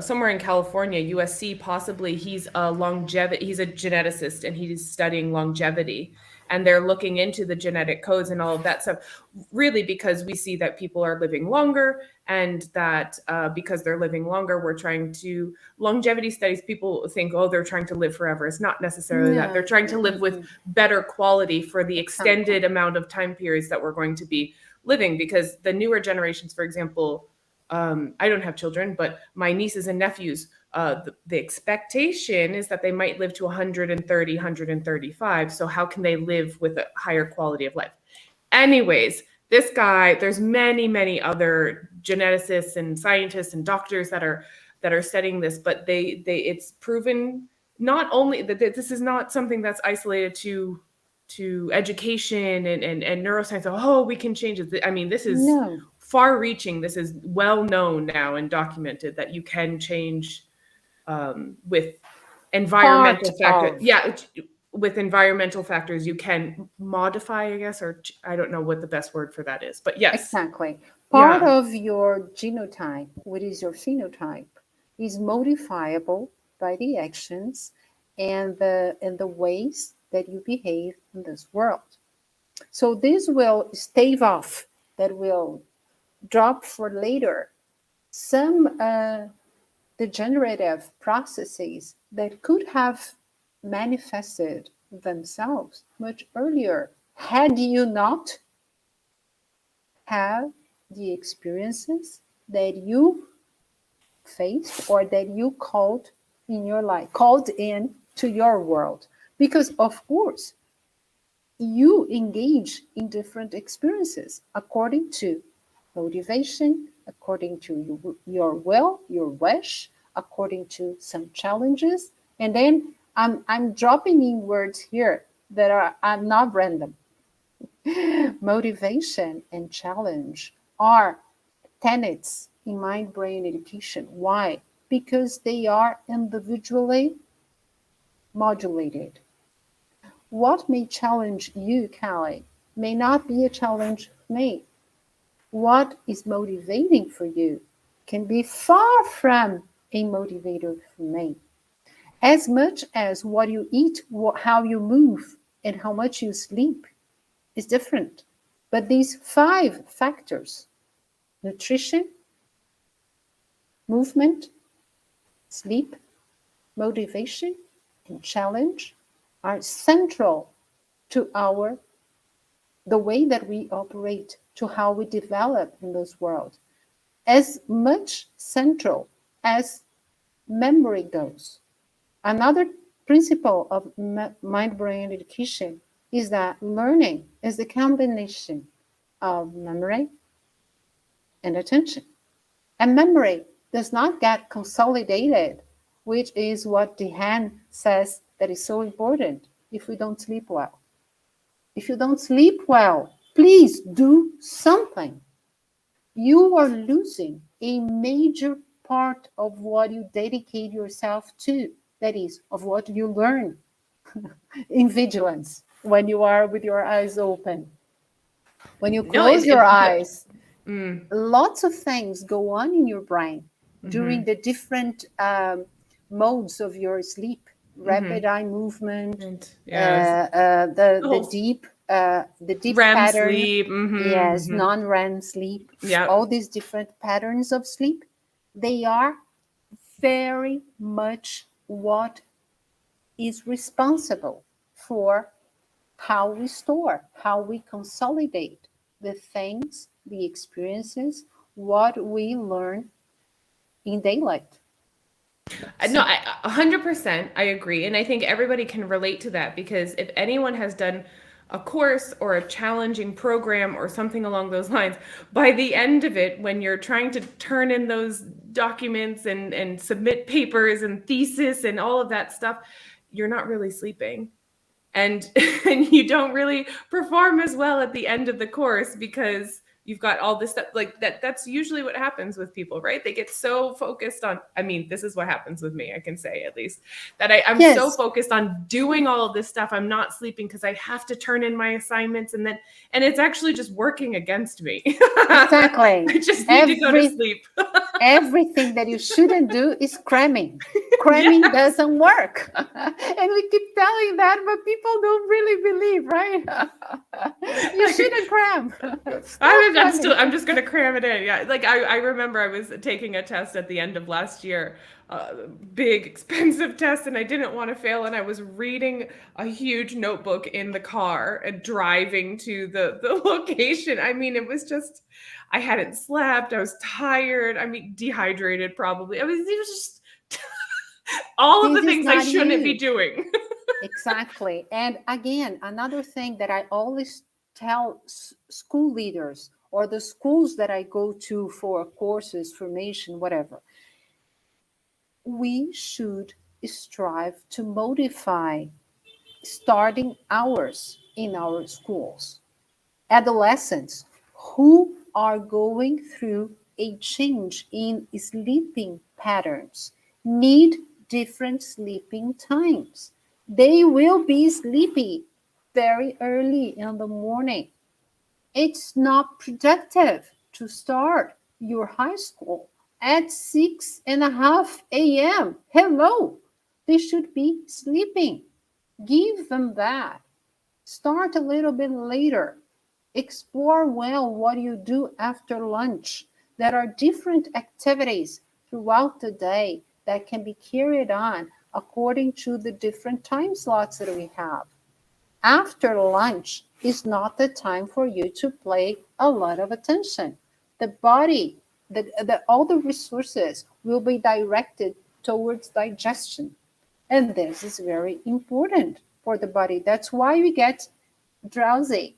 somewhere in California, USC possibly. He's a geneticist, and he's studying longevity. And they're looking into the genetic codes and all of that stuff, really because we see that people are living longer, and that because they're living longer, we're trying to, longevity studies, people think, oh, they're trying to live forever. It's not necessarily that. They're trying to live with better quality for the extended amount of time periods that we're going to be living, because the newer generations, for example, I don't have children, but my nieces and nephews, the expectation is that they might live to 130, 135. So how can they live with a higher quality of life? Anyways, this guy, there's many other geneticists and scientists and doctors that are studying this, but it's proven not only that this is not something that's isolated to education and neuroscience. Oh, we can change it. I mean, this is far-reaching. This is well known now and documented that you can change with environmental factors. Yeah, with environmental factors, you can modify, I guess, or I don't know what the best word for that is, but yes. Exactly. Part of your genotype, what is your phenotype, is modifiable by the actions and the ways that you behave in this world. So this will stave off, that will drop for later, some degenerative processes that could have manifested themselves much earlier had you not have the experiences that you faced or that you called in your life, called in to your world. Because of course, you engage in different experiences according to motivation, according to your will, your wish, according to some challenges. And then I'm dropping in words here that are not random. Motivation and challenge are tenets in mind-brain education. Why? Because they are individually modulated. What may challenge you, Callie, may not be a challenge for me. What is motivating for you can be far from a motivator for me. As much as what you eat, how you move, and how much you sleep is different. But these 5 factors, nutrition, movement, sleep, motivation, and challenge, are central to the way that we operate, to how we develop in this world, as much central as memory goes. Another principle of mind-brain education is that learning is the combination of memory and attention. And memory does not get consolidated, which is what Dehan says that is so important if we don't sleep well. If you don't sleep well, please do something. You are losing a major part of what you dedicate yourself to, that is, of what you learn in vigilance when you are with your eyes open. When you close your eyes, lots of things go on in your brain during the different modes of your sleep. Rapid eye movement, the deep REM pattern, sleep, non-REM sleep, all these different patterns of sleep, they are very much what is responsible for how we store, how we consolidate the things, the experiences, what we learn in daylight. No, 100%, I agree. And I think everybody can relate to that, because if anyone has done a course or a challenging program or something along those lines, by the end of it, when you're trying to turn in those documents and submit papers and thesis and all of that stuff, you're not really sleeping. And you don't really perform as well at the end of the course because you've got all this stuff like that. That's usually what happens with people, right? They get so focused on, I mean, this is what happens with me, I can say at least, that I'm so focused on doing all of this stuff. I'm not sleeping because I have to turn in my assignments, and it's actually just working against me. Exactly. I just need to go to sleep. Everything that you shouldn't do is cramming. Cramming doesn't work. And we keep telling that, but people don't really believe, right? You shouldn't cram. I'm just gonna cram it in. Yeah, like I remember I was taking a test at the end of last year, big expensive test, and I didn't want to fail, and I was reading a huge notebook in the car and driving to the location. I mean, it was just, I hadn't slept, I was tired, I mean, dehydrated probably. It was just all of the things I shouldn't be doing. Exactly. And again, another thing that I always tell school leaders or the schools that I go to for courses, formation, whatever, we should strive to modify starting hours in our schools. Adolescents, who are going through a change in sleeping patterns, need different sleeping times. They will be sleepy very early in the morning. It's not productive to start your high school at 6:30 a.m. Hello, they should be sleeping. Give them that. Start a little bit later. Explore well what you do after lunch. There are different activities throughout the day that can be carried on according to the different time slots that we have. After lunch is not the time for you to pay a lot of attention. The body, all the resources will be directed towards digestion. And this is very important for the body. That's why we get drowsy,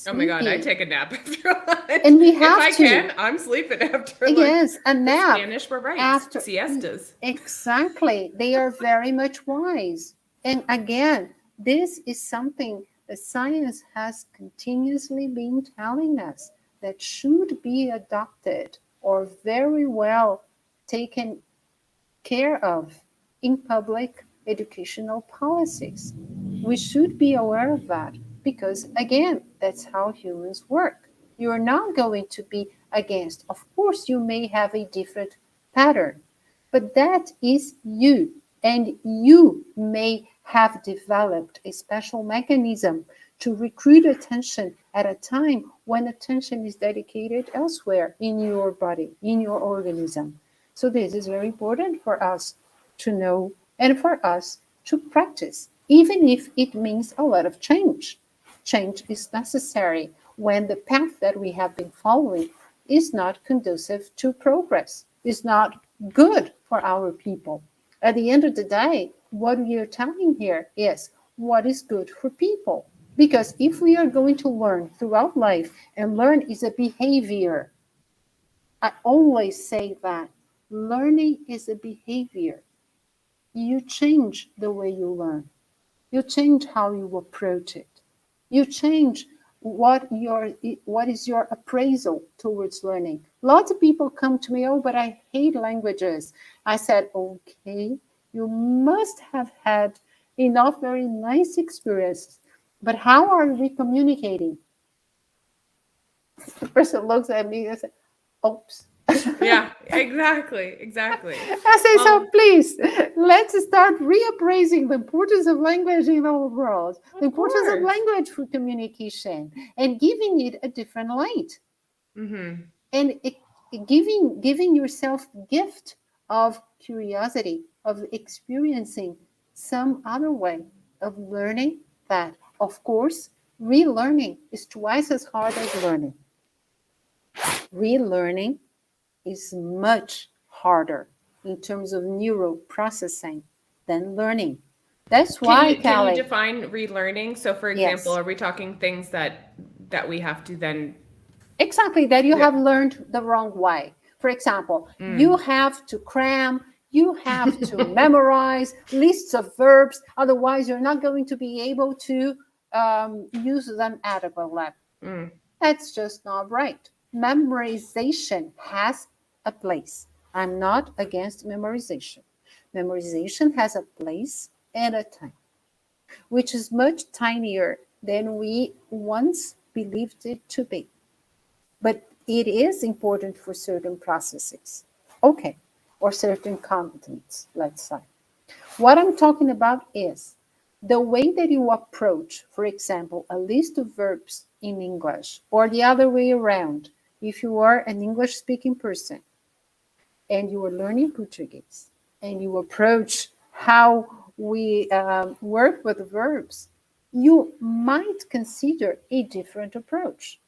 Oh my God, I sleepy. take a nap after lunch. And we have if I to. can, I'm sleeping after lunch. Yes, a nap. The Spanish were right. After Siestas. Exactly. They are very much wise. And again, this is something that science has continuously been telling us that should be adopted or very well taken care of in public educational policies. We should be aware of that because, again, that's how humans work. You're not going to be against. Of course, you may have a different pattern, but that is you. And you may have developed a special mechanism to recruit attention at a time when attention is dedicated elsewhere in your body, in your organism. So this is very important for us to know and for us to practice, even if it means a lot of change. Change is necessary when the path that we have been following is not conducive to progress, is not good for our people. At the end of the day, what we are telling here is what is good for people. Because if we are going to learn throughout life, and learn is a behavior, I always say that learning is a behavior. You change the way you learn. You change how you approach it. You change what is your appraisal towards learning. Lots of people come to me, oh, but I hate languages. I said, okay, you must have had enough very nice experiences. But how are we communicating? The person looks at me and says, oops. Yeah, exactly. I say, so please, let's start reappraising the importance of language in our world, the importance of language for communication, and giving it a different light. Mm-hmm. And giving yourself the gift of curiosity, of experiencing some other way of learning that, of course, relearning is twice as hard as learning. Relearning is much harder in terms of neural processing than learning. That's why, can you define relearning? So, for example, are we talking things that we have to then? Exactly, that you have learned the wrong way. For example, you have to cram, you have to memorize lists of verbs, otherwise you're not going to be able to use them adequately. That's just not right. Memorization has a place. I'm not against memorization. Memorization has a place and a time, which is much tinier than we once believed it to be. But it is important for certain processes, okay, or certain contents, let's say. What I'm talking about is the way that you approach, for example, a list of verbs in English, or the other way around. If you are an English speaking person and you are learning Portuguese and you approach how we work with verbs, you might consider a different approach.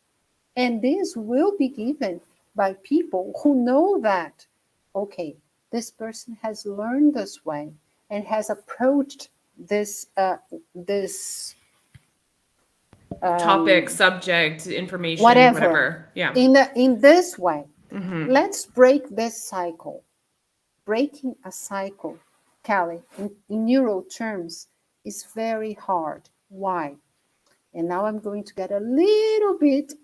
And this will be given by people who know that, okay, this person has learned this way and has approached this Topic, subject, information, whatever. Yeah. In this way. Mm-hmm. Let's break this cycle. Breaking a cycle, Callie, in neural terms, is very hard. Why? And now I'm going to get a little bit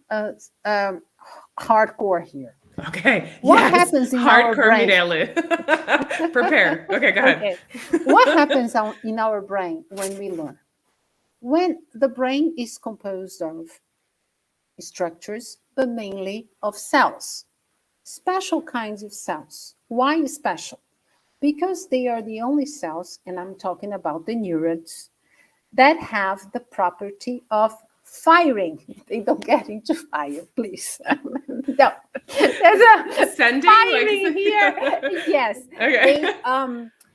hardcore here. Okay. What yes. happens in our Hardcore brain? Mirela. Prepare. Okay, go ahead. Okay. What happens in our brain when we learn? When the brain is composed of structures, but mainly of cells, special kinds of cells. Why special? Because they are the only cells, and I'm talking about the neurons, that have the property of firing. They don't get into fire, please. No, there's a Sending, firing like, here. Yes, okay.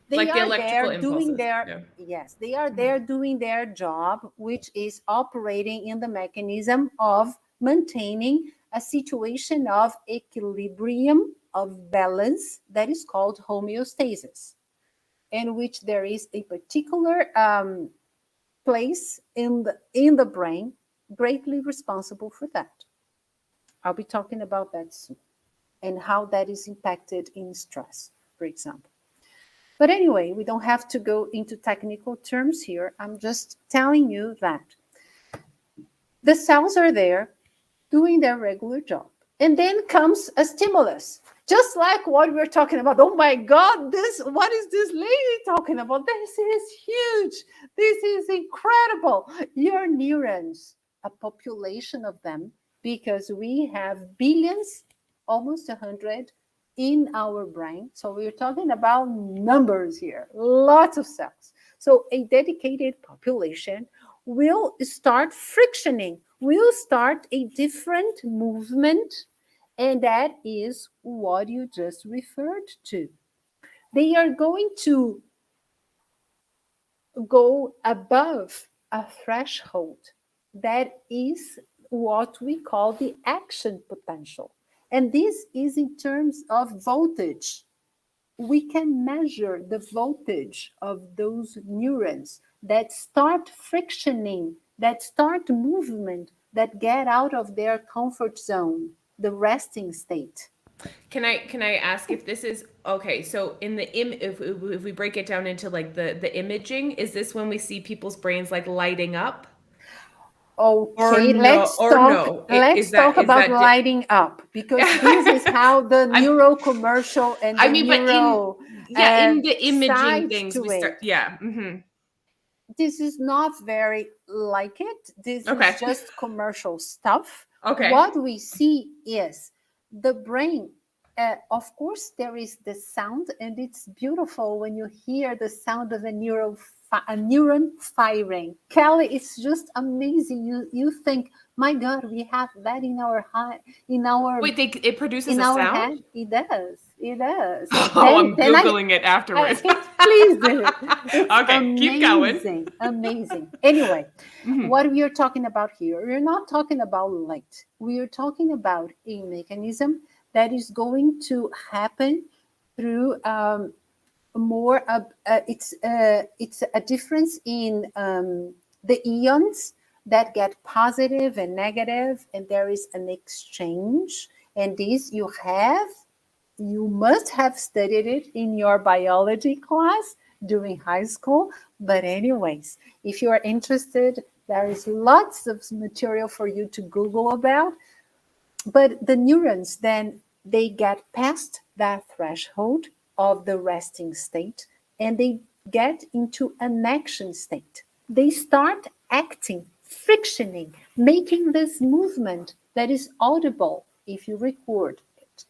they Like the are electrical there doing impulses. their Yeah. yes, they are there doing their job, which is operating in the mechanism of maintaining a situation of equilibrium, of balance, that is called homeostasis, in which there is a particular place in the brain greatly responsible for that. I'll be talking about that soon, and how that is impacted in stress, for example. But anyway, we don't have to go into technical terms here. I'm just telling you that the cells are there doing their regular job. And then comes a stimulus, just like what we're talking about. Oh my God, what is this lady talking about? This is huge. This is incredible. Your neurons, a population of them, because we have billions, almost 100 in our brain. So we're talking about numbers here, lots of cells. So a dedicated population will start frictioning, will start a different movement, and that is what you just referred to. They are going to go above a threshold that is what we call the action potential. And this is in terms of voltage. We can measure the voltage of those neurons that start frictioning, that start movement, that get out of their comfort zone, the resting state. Can I ask if this is okay? So in the if we break it down into like the imaging, is this when we see people's brains like lighting up? Okay, Let's talk about lighting up, because this is how the neuro commercial and the neuro in the imaging sides things to we it. start This is not very like it. This is just commercial stuff. Okay. What we see is the brain. Of course, there is the sound, and it's beautiful when you hear the sound of a neuron firing. Kelly, it's just amazing. You think, my God, we have that in our Wait, it produces in a our sound? head. It does. It does. Oh, I'm Googling it afterwards. Please do. It's okay, amazing, keep going. Amazing. Anyway, what we are talking about here, we're not talking about light. We are talking about a mechanism that is going to happen through it's a difference in the ions that get positive and negative, and there is an exchange. And this you must have studied it in your biology class during high school. But anyways, if you are interested, there is lots of material for you to Google about. But the neurons, then, they get past that threshold of the resting state, and they get into an action state. They start acting, frictioning, making this movement that is audible if you record it.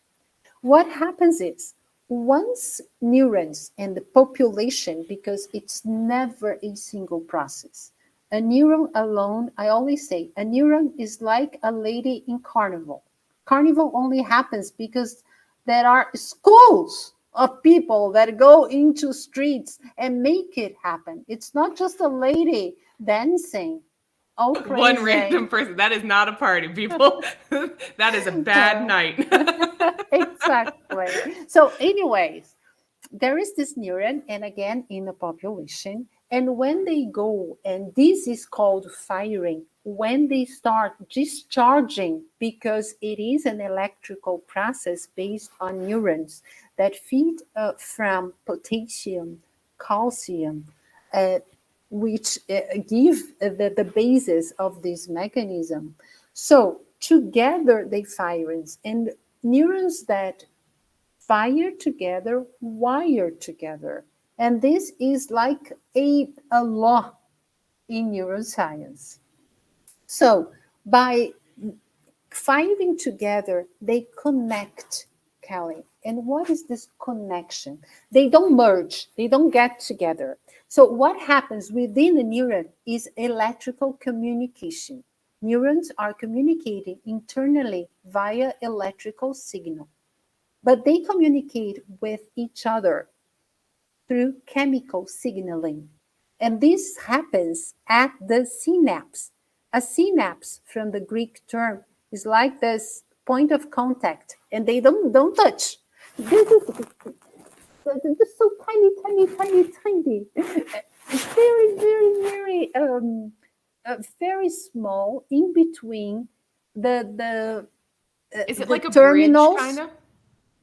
What happens is, once neurons and the population, because it's never a single process, a neuron alone, I always say, a neuron is like a lady in carnival. Carnival only happens because there are schools of people that go into streets and make it happen. It's not just a lady dancing. Oh, crazy. One random person. That is not a party, people. That is a bad night. Exactly. So anyways, there is this neuron, and again, in the population, and when they go, and this is called firing, when they start discharging, because it is an electrical process based on neurons that feed from potassium, calcium, which give the basis of this mechanism. So together they fire, and neurons that fire together wire together. And this is like a law in neuroscience. So by firing together, they connect, Kelly. And what is this connection? They don't merge, they don't get together. So what happens within the neuron is electrical communication. Neurons are communicating internally via electrical signal, but they communicate with each other through chemical signaling. And this happens at the synapse. A synapse, from the Greek term, is like this point of contact, and they don't touch. This is so tiny. Very small in between the Is it the like a terminals, bridge, kind of?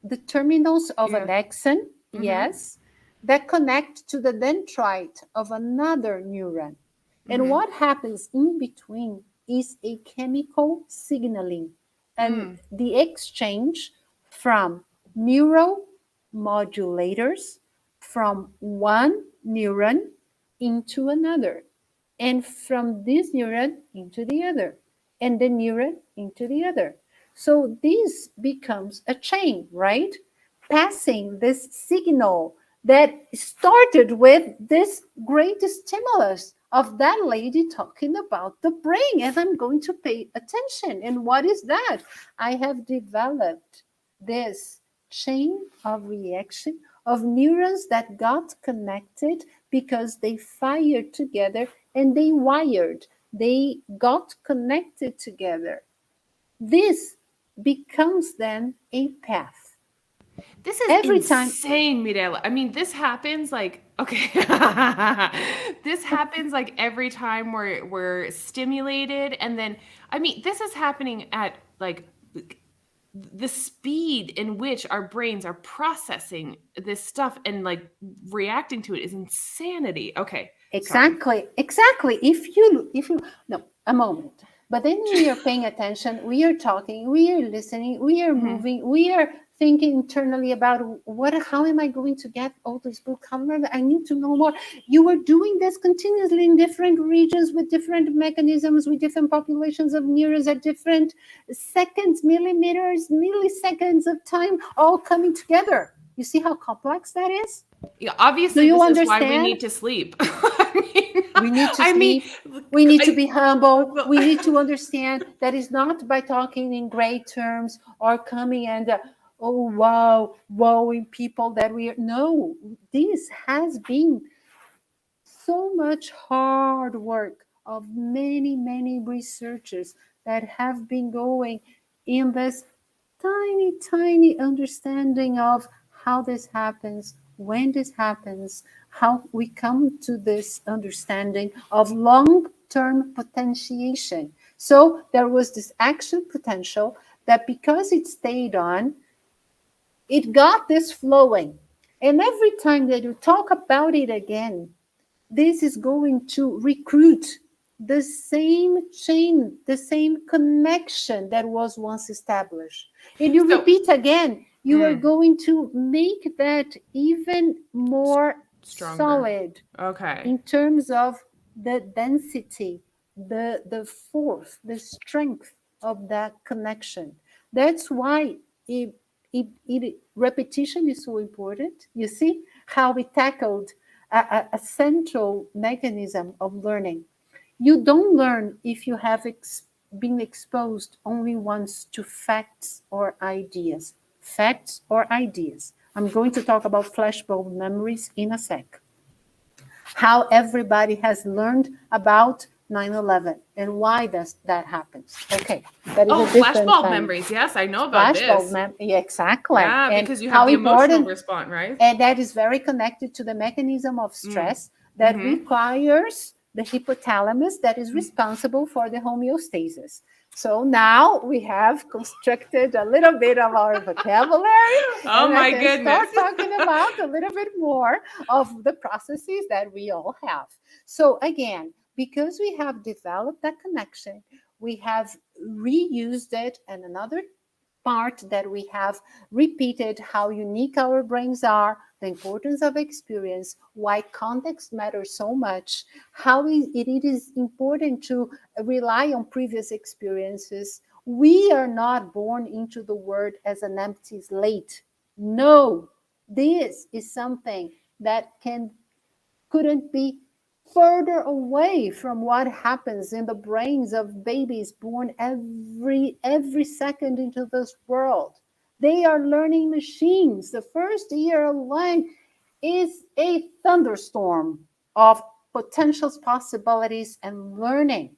the terminals of an Yeah. axon, yes, that connect to the dendrite of another neuron. And what happens in between is a chemical signaling and the exchange from neuromodulators from one neuron into another, and from this neuron into the other, and the neuron into the other. So this becomes a chain, right? Passing this signal that started with this great stimulus of that lady talking about the brain, and I'm going to pay attention. And what is that? I have developed this chain of reaction of neurons that got connected because they fired together and they wired, they got connected together. This becomes then a path. This is Every time. insane, Mirela. I mean, this happens like, okay. This happens like every time we're stimulated. And then, I mean, this is happening at like the speed in which our brains are processing this stuff and like reacting to it is insanity. Okay. Exactly. If you no, a moment. But then we are paying attention, we are talking, we are listening, we are moving, we are thinking internally about how am I going to get all this book? I need to know more. You are doing this continuously in different regions with different mechanisms, with different populations of neurons at different seconds, millimeters, milliseconds of time, all coming together. You see how complex that is? Yeah, obviously, Do you this understand? is why we need to sleep. We need to sleep. We need to be humble. We need to understand that it's not by talking in great terms or coming and oh wow, wowing people that we are. No, this has been so much hard work of many researchers that have been going in this tiny understanding of how this happens, when this happens, how we come to this understanding of long-term potentiation. So there was this action potential that because it stayed on, it got this flowing. And every time that you talk about it again, this is going to recruit the same chain, the same connection that was once established. And you repeat again, you are going to make that even more stronger, solid. Okay. In terms of the density, the force, the strength of that connection. That's why repetition is so important. You see how we tackled a central mechanism of learning. You don't learn if you have been exposed only once to facts or ideas. Facts or ideas. I'm going to talk about flashbulb memories in a sec. How everybody has learned about 9/11 and why that happens. Okay, that is a different flashbulb thing. memories. Yes, I know about this. Yeah, exactly. Yeah, and because you have the emotional response, right? And that is very connected to the mechanism of stress that requires the hypothalamus that is responsible for the homeostasis. So now we have constructed a little bit of our vocabulary, Oh and my I can goodness. start talking about a little bit more of the processes that we all have. So again, because we have developed that connection, we have reused it, and another part that we have repeated how unique our brains are, the importance of experience, why context matters so much, how it is important to rely on previous experiences. We are not born into the world as an empty slate. No, this is something that couldn't be further away from what happens in the brains of babies born every second into this world. They are learning machines. The first year of life is a thunderstorm of potential possibilities and learning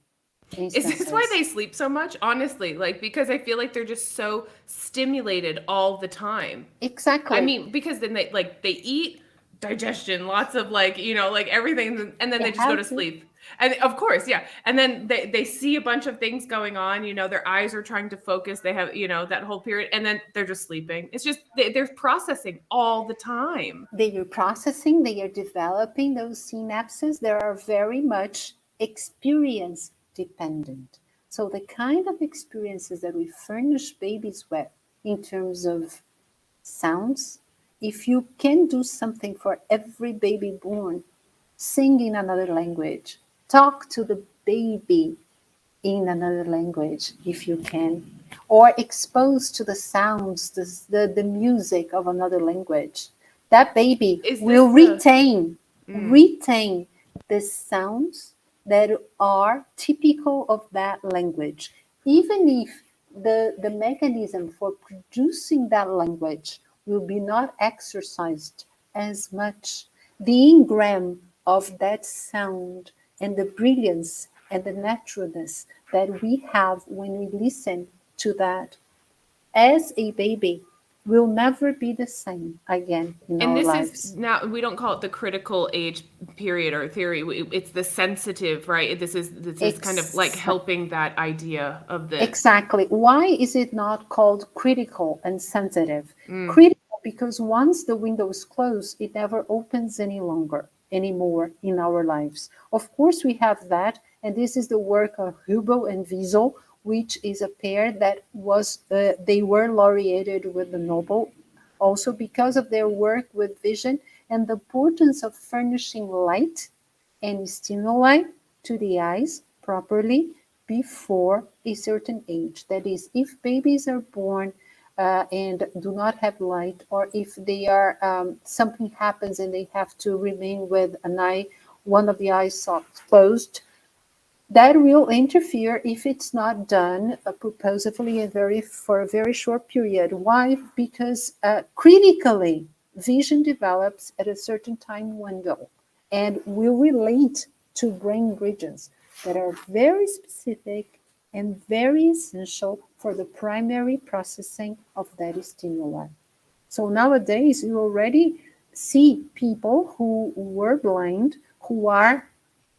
Is this why instances. they sleep so much? Honestly, like because I feel like they're just so stimulated all the time. I Exactly. mean, because then they eat, digestion, lots of like, like everything, and then They they just go to have to. sleep. And of course, yeah. And then they see a bunch of things going on, their eyes are trying to focus. They have, that whole period, and then they're just sleeping. It's just they're processing all the time. They are processing, they are developing those synapses. They are very much experience dependent. So, the kind of experiences that we furnish babies with in terms of sounds, if you can do something for every baby born, sing in another language, talk to the baby in another language if you can, or exposed to the sounds, the music of another language, that baby Is this will the retain the sounds that are typical of that language, even if the mechanism for producing that language will be not exercised as much. The ingram of that sound and the brilliance and the naturalness that we have when we listen to that as a baby will never be the same again in and our this is lives. now, we don't call it the critical age period or theory. It's the sensitive, right? This is kind of like Ex- helping that idea of the exactly. Why is it not called critical and sensitive? mm, Critical because once the window is closed, it never opens any longer anymore in our lives. Of course, we have that, and this is the work of Hubel and Wiesel, which is a pair that they were laureated with the Nobel, also because of their work with vision and the importance of furnishing light and stimuli to the eyes properly before a certain age. That is, if babies are born and do not have light, or if they are something happens and they have to remain with one of the eyes closed, that will interfere if it's not done purposefully and for a very short period. Why? Because critically, vision develops at a certain time window and will relate to brain regions that are very specific and very essential for the primary processing of that stimuli. So nowadays, you already see people who were blind who are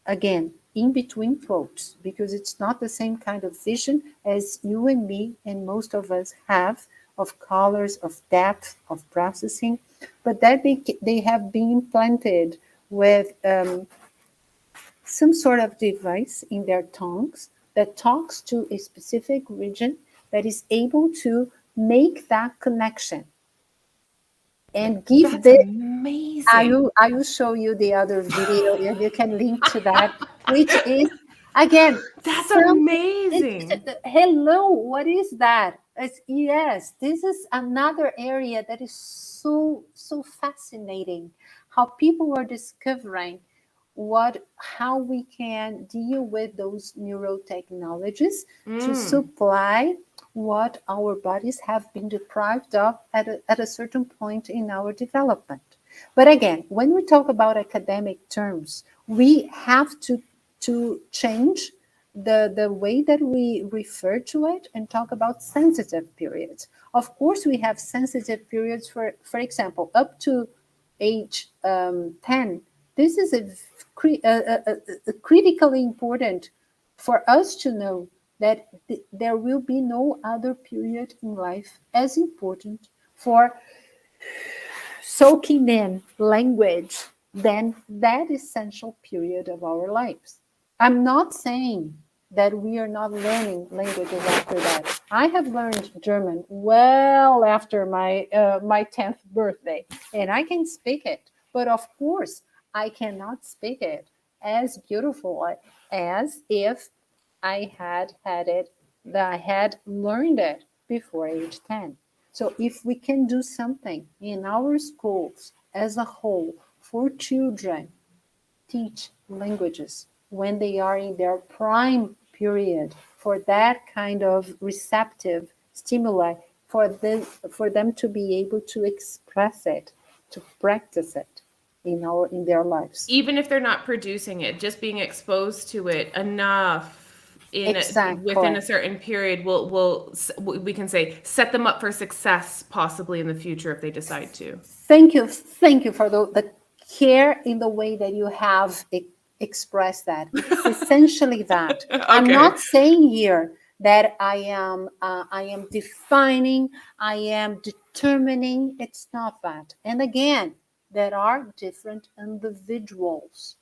again in between quotes because it's not the same kind of vision as you and me and most of us have of colors, of depth, of processing, but that they have been implanted with some sort of device in their tongues that talks to a specific region that is able to make that connection and give that's the amazing. I will show you the other video and you can link to that, which is again That's something. amazing. Hello, what is that? Yes, this is another area that is so fascinating. How people are discovering how we can deal with those neurotechnologies to Mm. supply what our bodies have been deprived of at a certain point in our development. But again, when we talk about academic terms, we have to change the way that we refer to it and talk about sensitive periods. Of course, we have sensitive periods for example, up to age 10. This is critically important for us to know that there will be no other period in life as important for soaking in language than that essential period of our lives. I'm not saying that we are not learning languages after that. I have learned German well after my 10th birthday, and I can speak it. But of course, I cannot speak it as beautiful as if I had it, that I had learned it before age 10. So if we can do something in our schools as a whole for children, teach languages when they are in their prime period for that kind of receptive stimuli, for them to be able to express it, to practice it in their lives. Even if they're not producing it, just being exposed to it enough within a Exactly. certain period we can say set them up for success possibly in the future if they decide to. Thank you for the care in the way that you have expressed that. It's essentially that. I'm Okay. not saying here that I am defining, I am determining. It's not that. And again, there are different individuals.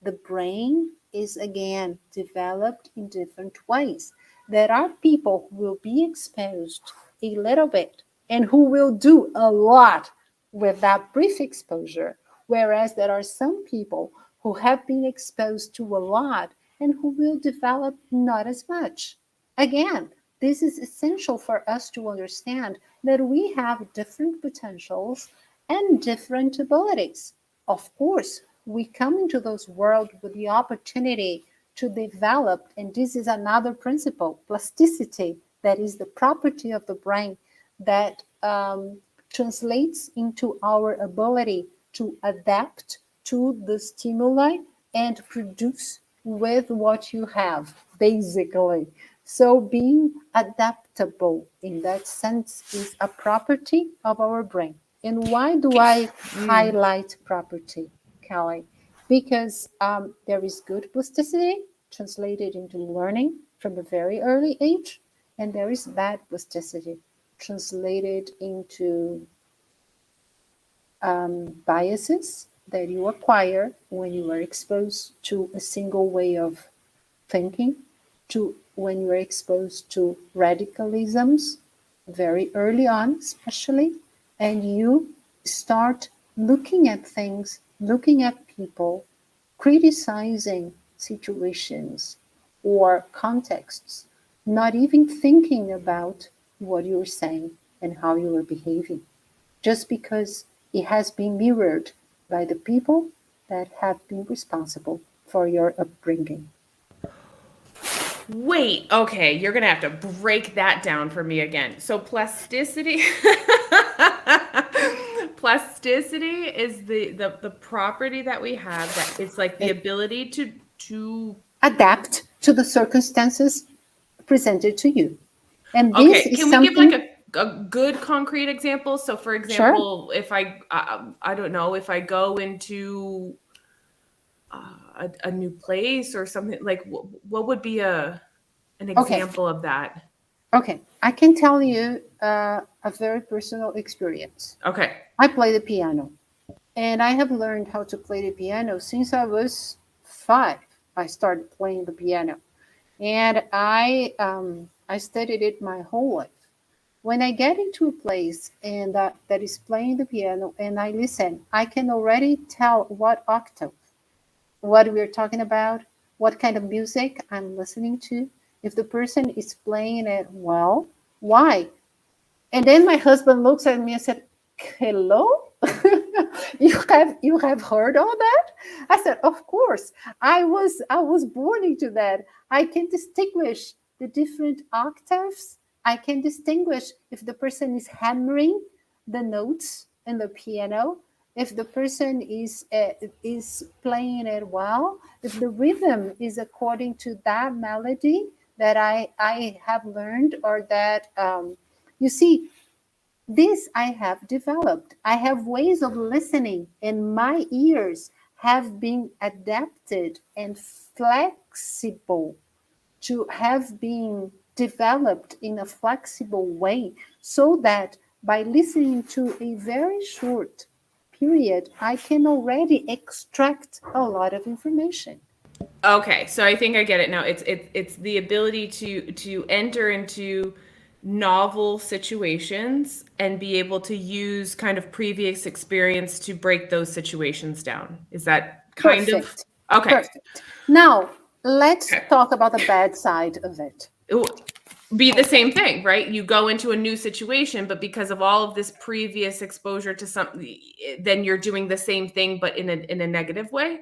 The brain is again developed in different ways. There are people who will be exposed a little bit and who will do a lot with that brief exposure, whereas there are some people who have been exposed to a lot and who will develop not as much. Again, this is essential for us to understand that we have different potentials and different abilities. Of course, we come into this world with the opportunity to develop, and this is another principle, plasticity, that is the property of the brain that translates into our ability to adapt to the stimuli and produce with what you have, basically. So being adaptable in that sense is a property of our brain. And why do I highlight property, Kelly? Because there is good plasticity translated into learning from a very early age, and there is bad plasticity translated into biases that you acquire when you are exposed to a single way of thinking, to when you are exposed to radicalisms very early on, especially, and you start looking at things, looking at people, criticizing situations or contexts, not even thinking about what you're saying and how you are behaving, just because it has been mirrored by the people that have been responsible for your upbringing. Wait, okay, you're gonna have to break that down for me again. So plasticity plasticity is the property that we have that it's like the ability to Adapt to the circumstances presented to you. And this okay, is can we give like something, a good concrete example? So for sure. example, if I don't know, if I go into a new place or something like what would be an Okay, example of that? okay. I can tell you a very personal experience. Okay. I play the piano, and I have learned how to play the piano since I was 5. I started playing the piano, and I studied it my whole life. When I get into a place and that is playing the piano and I listen, I can already tell what octave, what we're talking about, what kind of music I'm listening to. If the person is playing it well, why? And then my husband looks at me and said, "Hello, you have heard all that?" I said, "Of course. I was born into that. I can distinguish the different octaves. I can distinguish if the person is hammering the notes in the piano, if the person is playing it well, if the rhythm is according to that melody that I have learned, or that you see, this I have developed. I have ways of listening, and my ears have been adapted and flexible to have been developed in a flexible way, so that by listening to a very short period, I can already extract a lot of information. Okay, so I think I get it now. It's the ability to enter into novel situations and be able to use kind of previous experience to break those situations down. Is that kind Perfect. of okay? Perfect. Now, let's Okay. talk about the bad side of it. It will be the same thing, right? You go into a new situation, but because of all of this previous exposure to something, then you're doing the same thing, but in a negative way.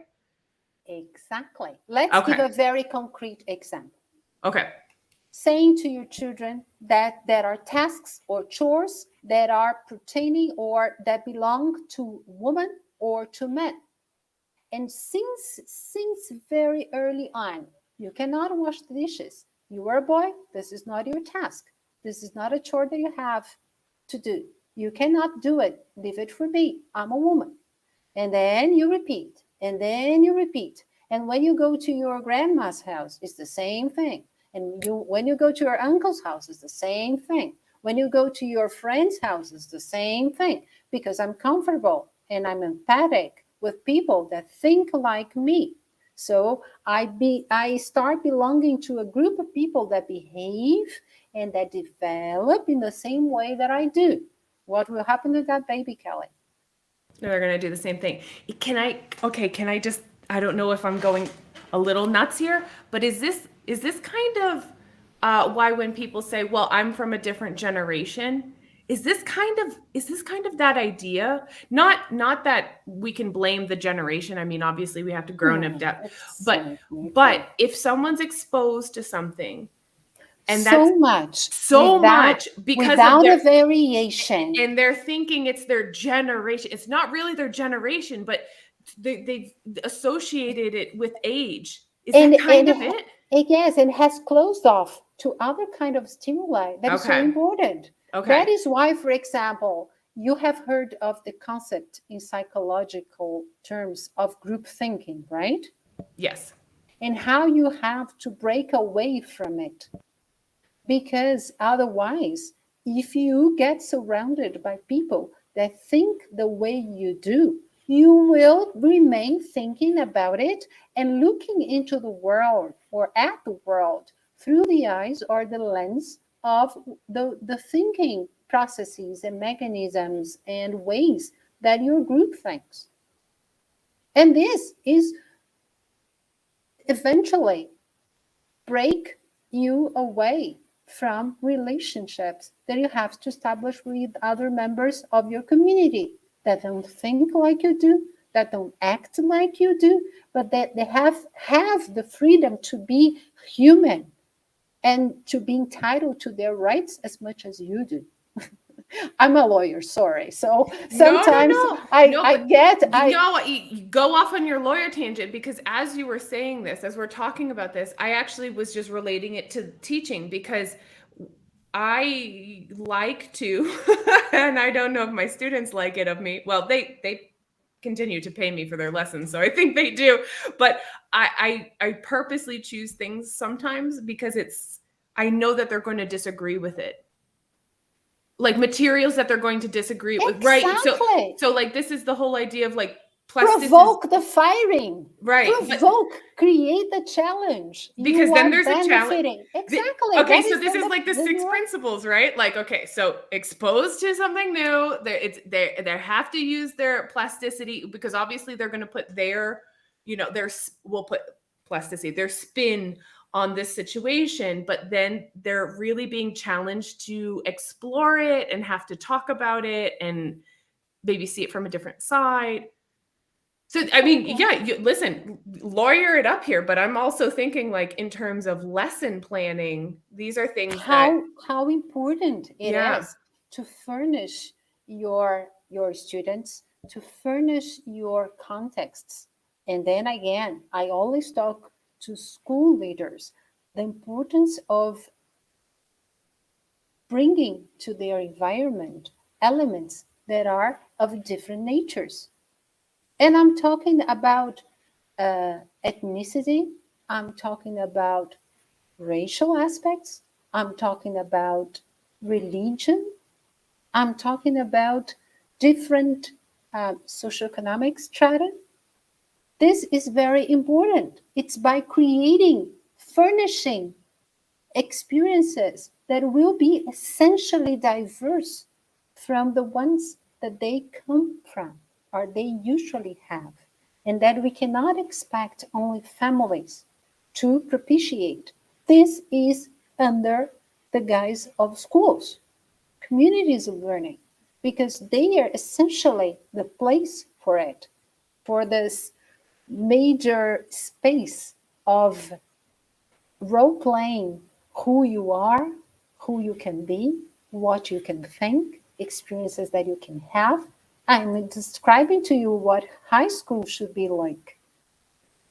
Exactly. Let's give Okay. a very concrete example. Okay. Saying to your children that there are tasks or chores that are pertaining or that belong to women or to men. And since very early on, you cannot wash the dishes. You are a boy, this is not your task. This is not a chore that you have to do. You cannot do it. Leave it for me. I'm a woman. And then you repeat, and then you repeat. And when you go to your grandma's house, it's the same thing. And when you go to your uncle's house, it's the same thing. When you go to your friend's house, it's the same thing. Because I'm comfortable and I'm empathic with people that think like me. So I start belonging to a group of people that behave and that develop in the same way that I do. What will happen to that baby, Kelly? They're going to do the same thing. Can I just, I don't know if I'm going a little nuts here, but is this kind of why when people say, well, I'm from a different generation, is this kind of that idea? Not that we can blame the generation. I mean, obviously we have to grow and adapt, but if someone's exposed to something and that's so much because without of a variation, and they're thinking it's their generation. It's not really their generation, but they've associated it with age. Is that kind of it? Yes, and has closed off to other kind of stimuli that is so important. Okay. That is why, for example, you have heard of the concept in psychological terms of group thinking, right? Yes. And how you have to break away from it. Because otherwise, if you get surrounded by people that think the way you do, you will remain thinking about it and looking into the world or at the world through the eyes or the lens of the thinking processes and mechanisms and ways that your group thinks. And this is eventually break you away from relationships that you have to establish with other members of your community that don't think like you do, that don't act like you do, but that they have the freedom to be human and to be entitled to their rights as much as you do. I'm a lawyer, sorry. So sometimes you go off on your lawyer tangent, because as you were saying this, as we're talking about this, I actually was just relating it to teaching, because I like to, and I don't know if my students like it of me. Well, they continue to pay me for their lessons, so I think they do. But I purposely choose things sometimes because I know that they're going to disagree with it. Like materials that they're going to disagree with, right? So like this is the whole idea of like provoke the firing, right? Create the challenge, because then there's a challenge. Exactly. Okay, so this is like the 6 principles, right? Like, okay, so exposed to something new, they have to use their plasticity, because obviously they're going to put their spin on this situation, but then they're really being challenged to explore it and have to talk about it and maybe see it from a different side. So, I mean, listen, lawyer it up here, but I'm also thinking like in terms of lesson planning, these are things how important it is to furnish your students, to furnish your contexts. And then again, I always talk to school leaders the importance of bringing to their environment elements that are of different natures. And I'm talking about ethnicity, I'm talking about racial aspects. I'm talking about religion. I'm talking about different socioeconomic strata. This is very important. It's by creating, furnishing experiences that will be essentially diverse from the ones that they come from or they usually have, and that we cannot expect only families to propitiate. This is under the guise of schools, communities of learning, because they are essentially the place for it, for this major space of role playing who you are, who you can be, what you can think, experiences that you can have. I'm describing to you what high school should be like,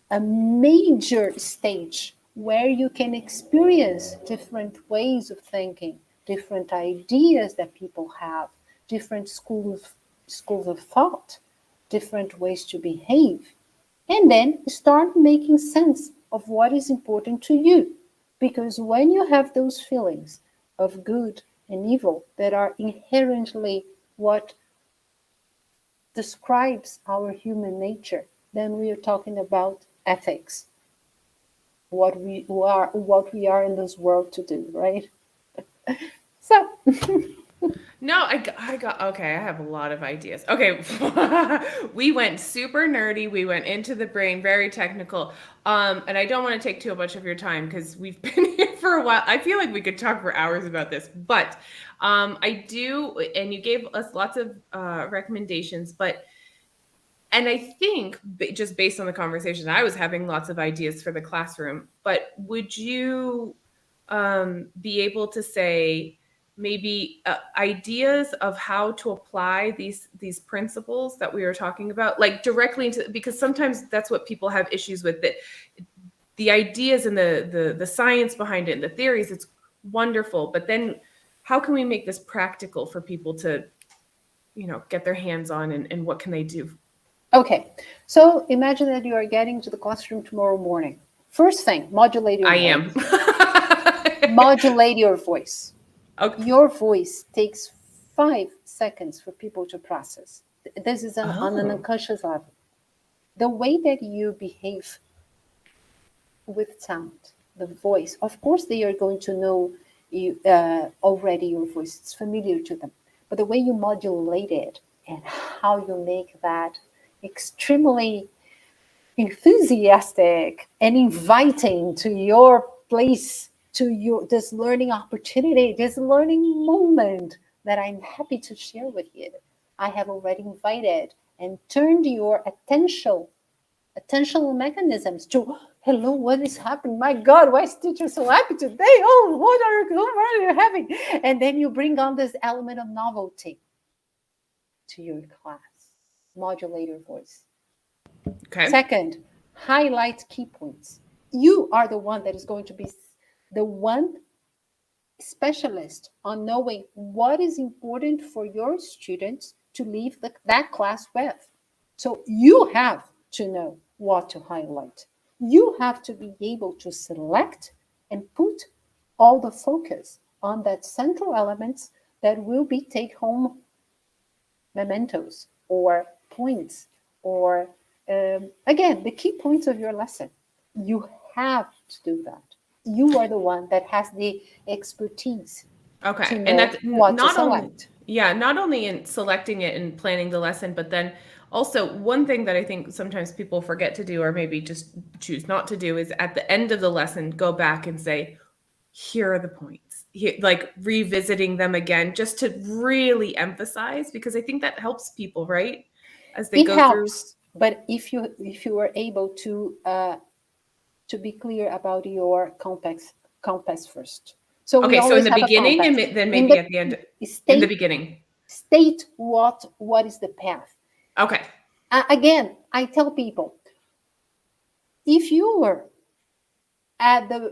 a major stage where you can experience different ways of thinking, different ideas that people have, different schools of thought, different ways to behave, and then start making sense of what is important to you. Because when you have those feelings of good and evil that are inherently what describes our human nature, then we are talking about ethics, what we are in this world to do, right? So No, I got, okay, I have a lot of ideas. Okay. We went super nerdy. We went into the brain, very technical. And I don't want to take too much of your time because we've been here for a while. I feel like we could talk for hours about this, but I do, and you gave us lots of recommendations, and I think just based on the conversation I was having, lots of ideas for the classroom, but would you be able to say maybe ideas of how to apply these principles that we were talking about, like directly into, because sometimes that's what people have issues with, that the ideas and the science behind it and the theories, it's wonderful, but then how can we make this practical for people to, get their hands on, and what can they do? okay, so imagine that you are getting to the classroom tomorrow morning. First thing, modulate your voice. Modulate your voice. Okay. Your voice takes 5 seconds for people to process. This is on an unconscious level. The way that you behave with sound, the voice, of course, they are going to know you already your voice. It's familiar to them. But the way you modulate it and how you make that extremely enthusiastic and inviting to your place, to your this learning opportunity, this learning moment that I'm happy to share with you. I have already invited and turned your attentional mechanisms to, hello, what is happening? My God, why is teacher so happy today? Oh, what are you having? And then you bring on this element of novelty to your class. Modulate your voice. Okay. Second, highlight key points. You are the one that is going to be the one specialist on knowing what is important for your students to leave that class with. So you have to know what to highlight. You have to be able to select and put all the focus on that central elements that will be take-home mementos or points, or again, the key points of your lesson. You have to do that. You are the one that has the expertise. Okay. And that's what not to select. not only in selecting it and planning the lesson, but then also one thing that I think sometimes people forget to do, or maybe just choose not to do, is at the end of the lesson, go back and say, here are the points. Here, like revisiting them again, just to really emphasize, because I think that helps people, right? As they go through. But if you are able to be clear about your compass first. So okay, so in the beginning and then maybe at the end. In the beginning. State what is the path. Okay. Again, I tell people, if you were at the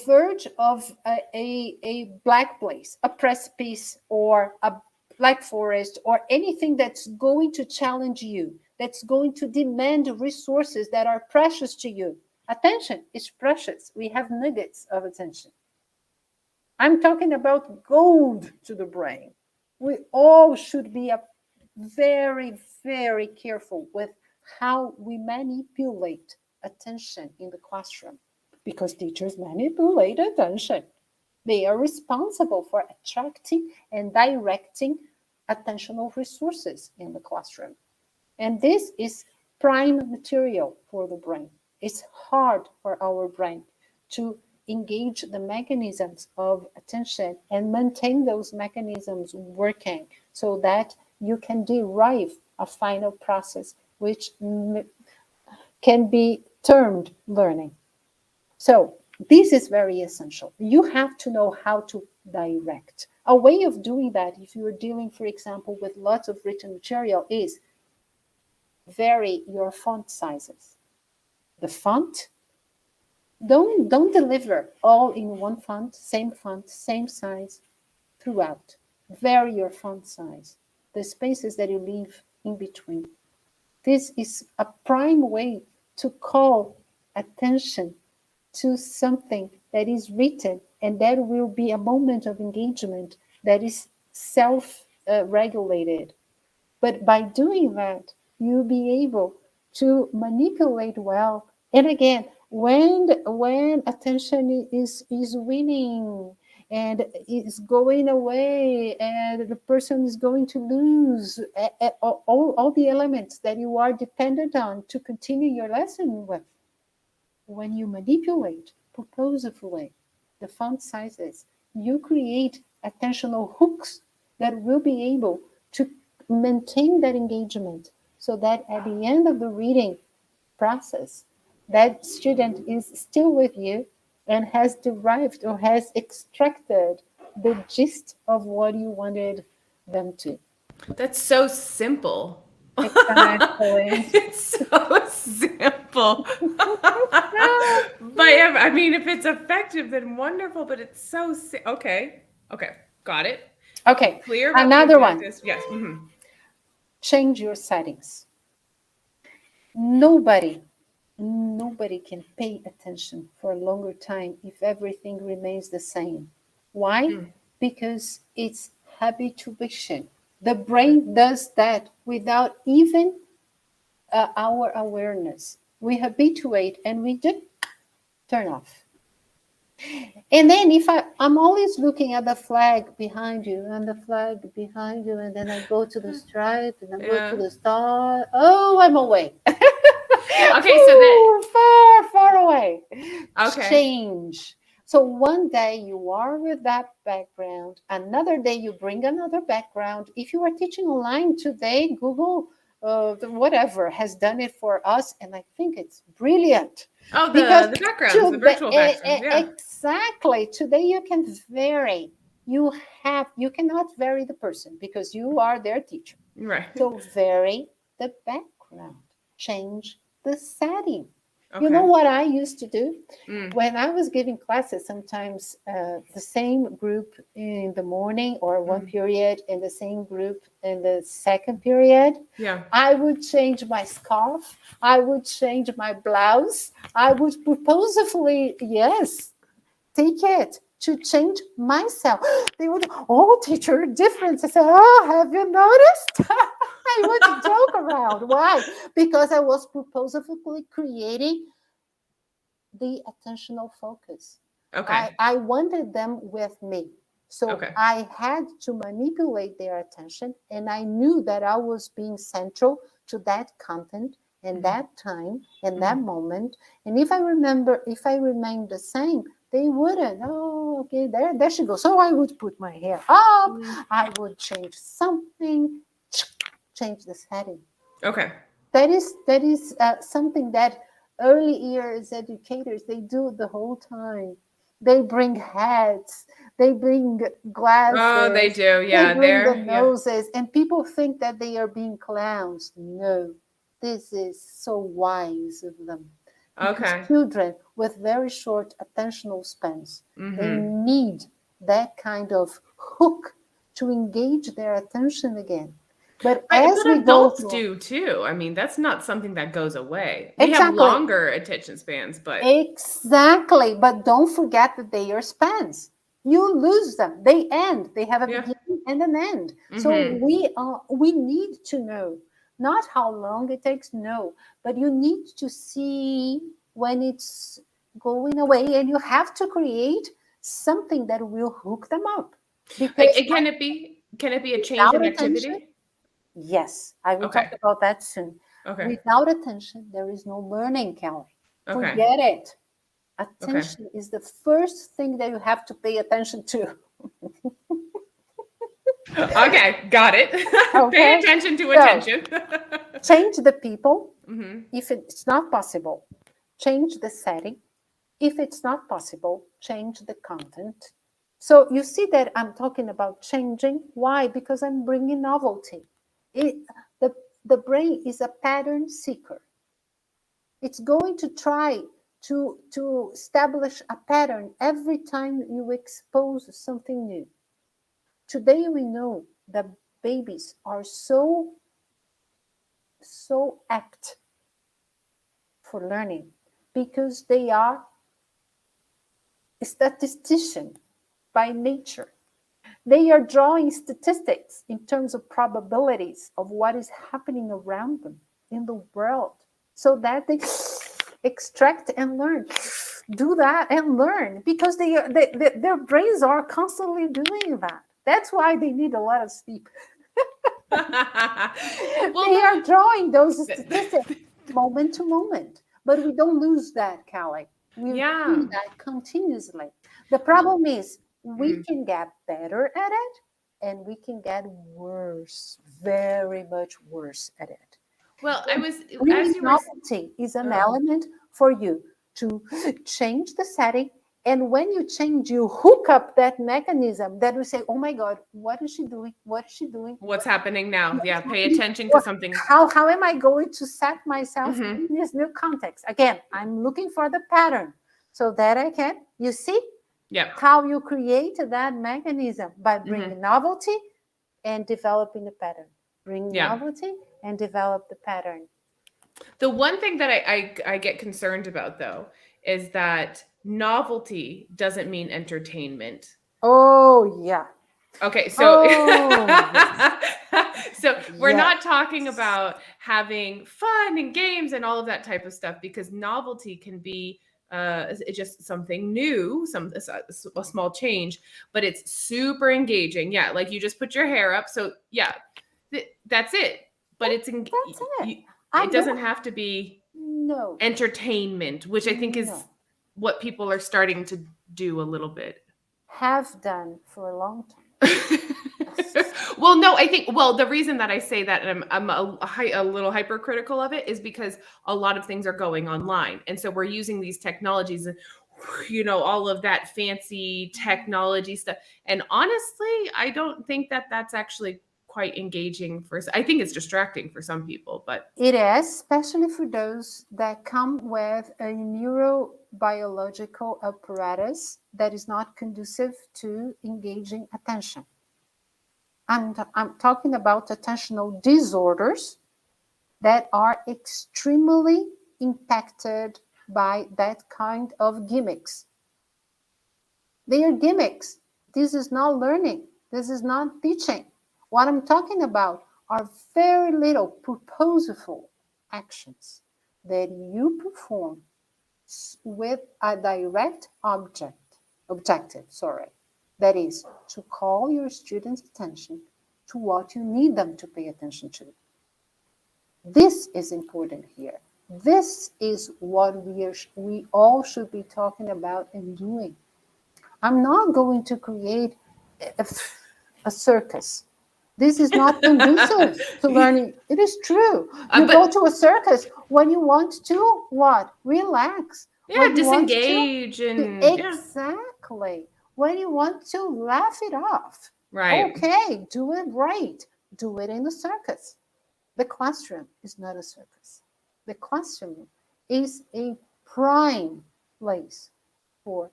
verge of a black place, a precipice, or a black forest, or anything that's going to challenge you, that's going to demand resources that are precious to you, Attention is precious. We have nuggets of attention. I'm talking about gold to the brain. We all should be very, very careful with how we manipulate attention in the classroom, because teachers manipulate attention. They are responsible for attracting and directing attentional resources in the classroom. And this is prime material for the brain. It's hard for our brain to engage the mechanisms of attention and maintain those mechanisms working so that you can derive a final process which can be termed learning. So this is very essential. You have to know how to direct. A way of doing that, if you are dealing, for example, with lots of written material, is vary your font sizes. The font, don't deliver all in one font, same size throughout. Vary your font size, the spaces that you leave in between. This is a prime way to call attention to something that is written, and that will be a moment of engagement that is self-regulated. But by doing that, you'll be able to manipulate well. And again, when attention is winning and is going away, and the person is going to lose all the elements that you are dependent on to continue your lesson with. When you manipulate purposefully the font sizes, you create attentional hooks that will be able to maintain that engagement, so that at the end of the reading process, that student is still with you and has derived or has extracted the gist of what you wanted them to. That's so simple. Exactly. It's so simple. But I mean, if it's effective, then wonderful. But it's so okay. Got it. Okay. Clear about Another one. Yes. Mm-hmm. Change your settings. Nobody can pay attention for a longer time if everything remains the same. Why? Because it's habituation. The brain does that without even our awareness. We habituate and we just turn off. And then if I'm always looking at the flag behind you and the flag behind you, and then I go to the stripe and I go to the star. Oh, I'm away. Okay, so that far away. Okay. Change. So one day you are with that background, another day you bring another background. If you are teaching online today, Google whatever has done it for us, and I think it's brilliant. Oh, the backgrounds, the virtual backgrounds. Yeah. Exactly. Today you can vary. You cannot vary the person because you are their teacher. Right. So vary the background. Change the setting. Okay. You know what I used to do? When I was giving classes, sometimes the same group in the morning or one period, and the same group in the second period. Yeah. I would change my scarf. I would change my blouse. I would purposefully, take it to change myself. They would, teacher, difference. I said, have you noticed? I would joke around. Why? Because I was purposefully creating the attentional focus. Okay. I wanted them with me. So I had to manipulate their attention, and I knew that I was being central to that content and that time and that moment. And if I remained the same, they wouldn't. Okay, there she goes. So I would put my hair up. I would change something, change the setting. Okay. That is something that early years educators, they do the whole time. They bring hats, they bring glasses. Oh, they do. Yeah, they bring the noses, and people think that they are being clowns. No, this is so wise of them. Because children with very short attentional spans, they need that kind of hook to engage their attention again. But Right, as but we go adults through, do too. I mean, that's not something that goes away. We have exactly, longer attention spans, but exactly. But don't forget that they are spans. You lose them. They end. They have a yeah. beginning and an end. So Mm-hmm. we need to know not how long it takes, no, but you need to see when it's going away, and you have to create something that will hook them up. Because Can it be a change without in attention, activity? yes, I will talk Okay. about that soon. Okay. Without attention, there is no learning, Kelly. Okay. Forget it. Okay. Attention is the first thing that you have to pay attention to. Okay, got it. Pay Okay? attention to So attention. change the people Mm-hmm. if it's not possible. Change the setting. If it's not possible, change the content. So you see that I'm talking about changing. Why? Because I'm bringing novelty. It, the, the brain is a pattern seeker. It's going to try to establish a pattern every time you expose something new. Today we know that babies are so apt for learning because they are a statistician by nature. They are drawing statistics in terms of probabilities of what is happening around them in the world so that they extract and learn. Do that and learn because their brains are constantly doing that. That's why they need a lot of sleep. Well, They are drawing those statistics moment to moment, but we don't lose that, Callie. We yeah. do that continuously. The problem is we Mm. can get better at it and we can get worse, very much worse at it. Well, I was as Bringing you were. novelty is an Oh. element for you to change the setting. And when you change, you hook up that mechanism that we say, oh my God, what is she doing? What is she doing? What's happening now? What Yeah, is pay happening? attention to something. How am I going to set myself Mm-hmm. in this new context? Again, I'm looking for the pattern so that I can, you see Yep. how you create that mechanism by bringing Mm-hmm. novelty and developing the pattern. Bring Yeah. novelty and develop the pattern. The one thing that I get concerned about though is that novelty doesn't mean entertainment. Oh, yeah. Okay, so Oh, yes. so we're Yes. not talking about having fun and games and all of that type of stuff because novelty can be it's just something new, a small change, but it's super engaging. Yeah, like you just put your hair up, so yeah, that's it. But That's it. I it doesn't don't, have to be no, entertainment, which I think is no. what people are starting to do a little bit. Have done for a long time. Well, no, I think, well, the reason that I say that and I'm a little hypercritical of it is because a lot of things are going online. And so we're using these technologies, all of that fancy technology stuff. And honestly, I don't think that that's actually quite engaging I think it's distracting for some people, but It is, especially for those that come with a neurobiological apparatus that is not conducive to engaging attention. I'm talking about attentional disorders that are extremely impacted by that kind of gimmicks. They are gimmicks. This is not learning. This is not teaching. What I'm talking about are very little purposeful actions that you perform with a direct objective, that is to call your students' attention to what you need them to pay attention to. This is important here. This is what we all should be talking about and doing. I'm not going to create a circus. This is not conducive to learning. It is true. You go to a circus when you want to what? Relax. yeah, When you want disengage to and yeah, exactly. When you want to laugh it off. right. Okay, do it right. Do it in the circus. The classroom is not a circus. The classroom is a prime place for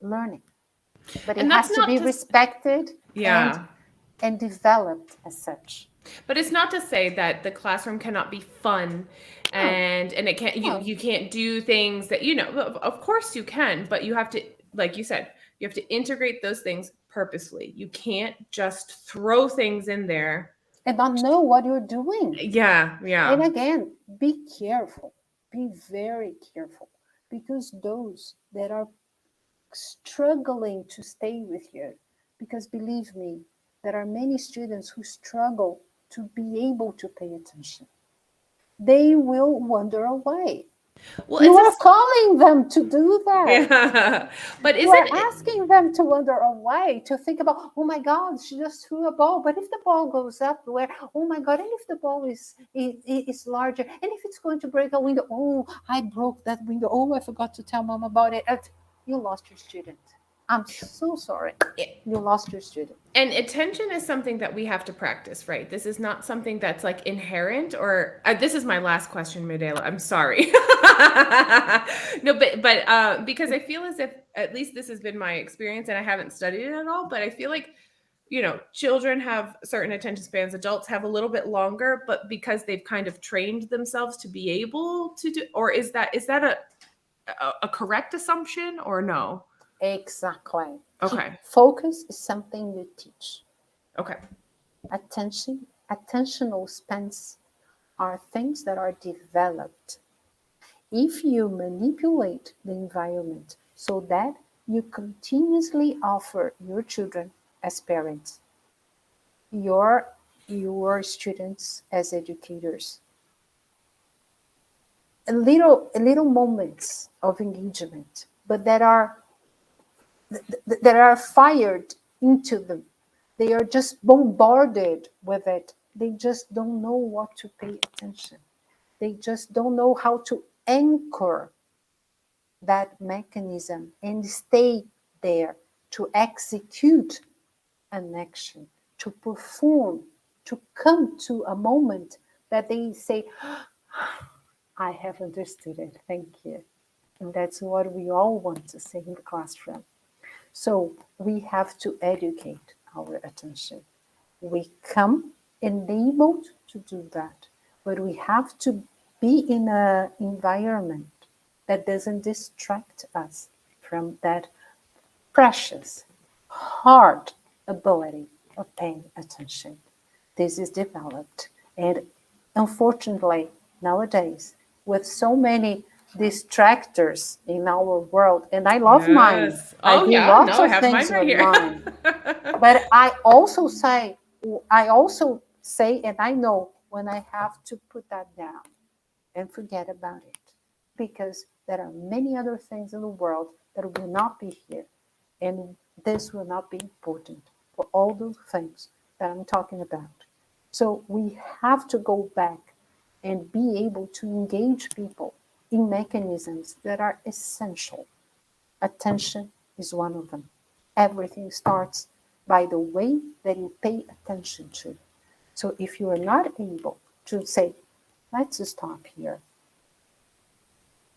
learning. But it And that's has to not be to respected and yeah. and developed as such. But it's not to say that the classroom cannot be fun and it can't you can't do things that of course you can, but you have to, like you said, you have to integrate those things purposefully. You can't just throw things in there and not know what you're doing. Yeah. And again, be careful. Be very careful, because those that are struggling to stay with you, because believe me, there are many students who struggle to be able to pay attention. They will wander away. Well, You are calling them to do that. Yeah. But you are asking them to wander away, to think about, oh my God, she just threw a ball. But if the ball goes up, where, oh my God, and if the ball is larger, and if it's going to break a window, oh, I broke that window. Oh, I forgot to tell mom about it. You lost your student. I'm so sorry. You lost your student. And attention is something that we have to practice, right? This is not something that's like inherent or this is my last question, Mirela. I'm sorry. No, but because I feel as if at least this has been my experience, and I haven't studied it at all, but I feel like, children have certain attention spans, adults have a little bit longer, but because they've kind of trained themselves to be able to do, or is that a correct assumption or no? Exactly. Okay. Focus is something you teach. Okay. Attentional spans are things that are developed. If you manipulate the environment so that you continuously offer your children as parents, your students as educators, a little moments of engagement, but that are fired into them. They are just bombarded with it. They just don't know what to pay attention. They just don't know how to anchor that mechanism and stay there to execute an action, to perform, to come to a moment that they say, I have understood it, thank you. And that's what we all want to say in the classroom. So we have to educate our attention. We come enabled to do that, but we have to be in an environment that doesn't distract us from that precious, hard ability of paying attention. This is developed. And unfortunately, nowadays, with so many distractors in our world, and I love mine. I do lots of things with mine. But I also say, and I know when I have to put that down and forget about it, because there are many other things in the world that will not be here, and this will not be important for all those things that I'm talking about. So we have to go back and be able to engage people in mechanisms that are essential. Attention is one of them. Everything starts by the way that you pay attention to. So if you are not able to say, let's stop here,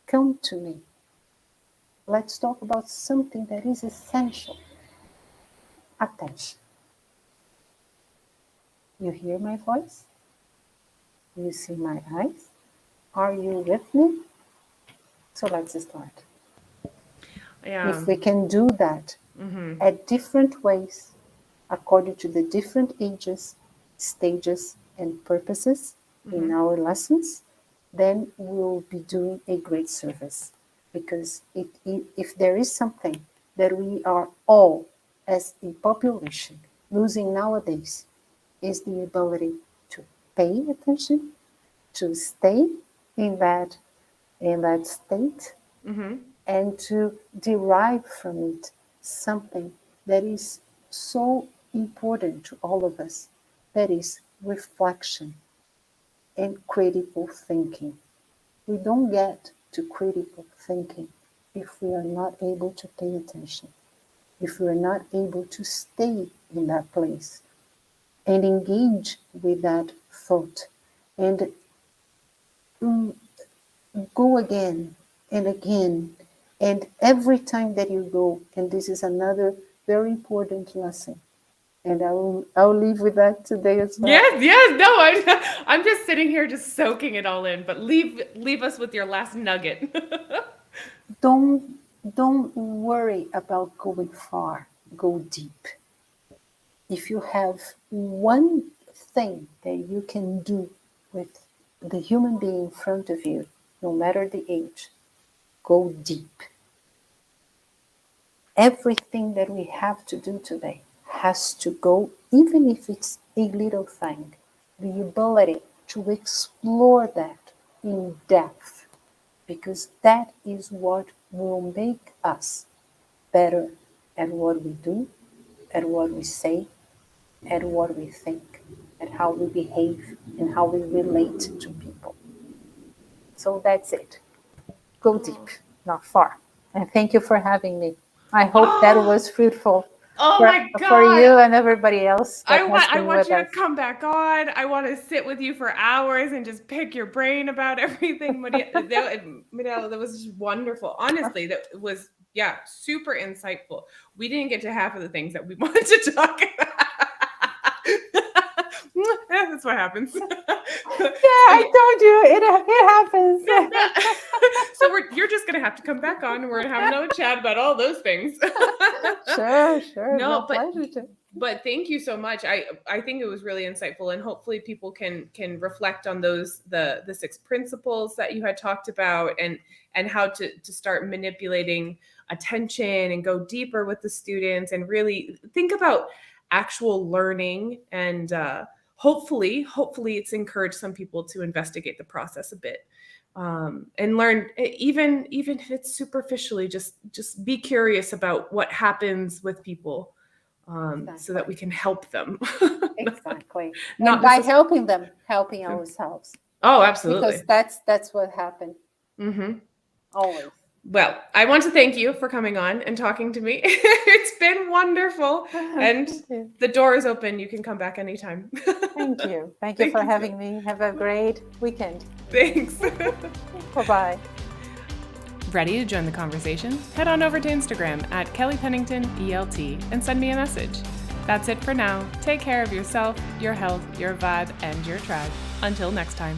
come to me, let's talk about something that is essential. Attention. You hear my voice? You see my eyes? Are you with me? So let's start. Yeah. If we can do that at different ways, according to the different ages, stages, and purposes in our lessons, then we'll be doing a great service. Because if there is something that we are all, as a population, losing nowadays, is the ability to pay attention, to stay in that state, and to derive from it something that is so important to all of us, that is reflection and critical thinking. We don't get to critical thinking if we are not able to pay attention, if we are not able to stay in that place and engage with that thought and go again and again. And every time that you go, and this is another very important lesson, And I'll leave with that today as well. Yes, no, I'm just sitting here just soaking it all in, but leave us with your last nugget. Don't worry about going far. Go deep. If you have one thing that you can do with the human being in front of you, no matter the age, go deep. Everything that we have to do today has to go, even if it's a little thing, the ability to explore that in depth, because that is what will make us better at what we do, at what we say, at what we think, at how we behave, and how we relate to people. So that's it. Go deep, not far. And thank you for having me. I hope that was fruitful My God. for you and everybody else. I want you to come back on. I want to sit with you for hours and just pick your brain about everything. Mirela, that was just wonderful. Honestly, that was, super insightful. We didn't get to half of the things that we wanted to talk about. That's what happens. I told you, it happens. So you're just going to have to come back on and we're going to have another chat about all those things. Sure. No, pleasure to. But thank you so much. I think it was really insightful, and hopefully people can reflect on those the 6 principles that you had talked about, and how to start manipulating attention and go deeper with the students and really think about actual learning, and hopefully it's encouraged some people to investigate the process a bit, and learn, even if it's superficially, just be curious about what happens with people, so that we can help them. Exactly. Not And by helping them, helping ourselves. Oh, absolutely. Because that's what happened. Mm-hmm. Always. Well, I want to thank you for coming on and talking to me. It's been wonderful. And the door is open. You can come back anytime. Thank you. Thank you for having me. Have a great weekend. Thanks. Bye-bye. Ready to join the conversation? Head on over to Instagram at Kelly Pennington ELT and send me a message. That's it for now. Take care of yourself, your health, your vibe, and your tribe. Until next time.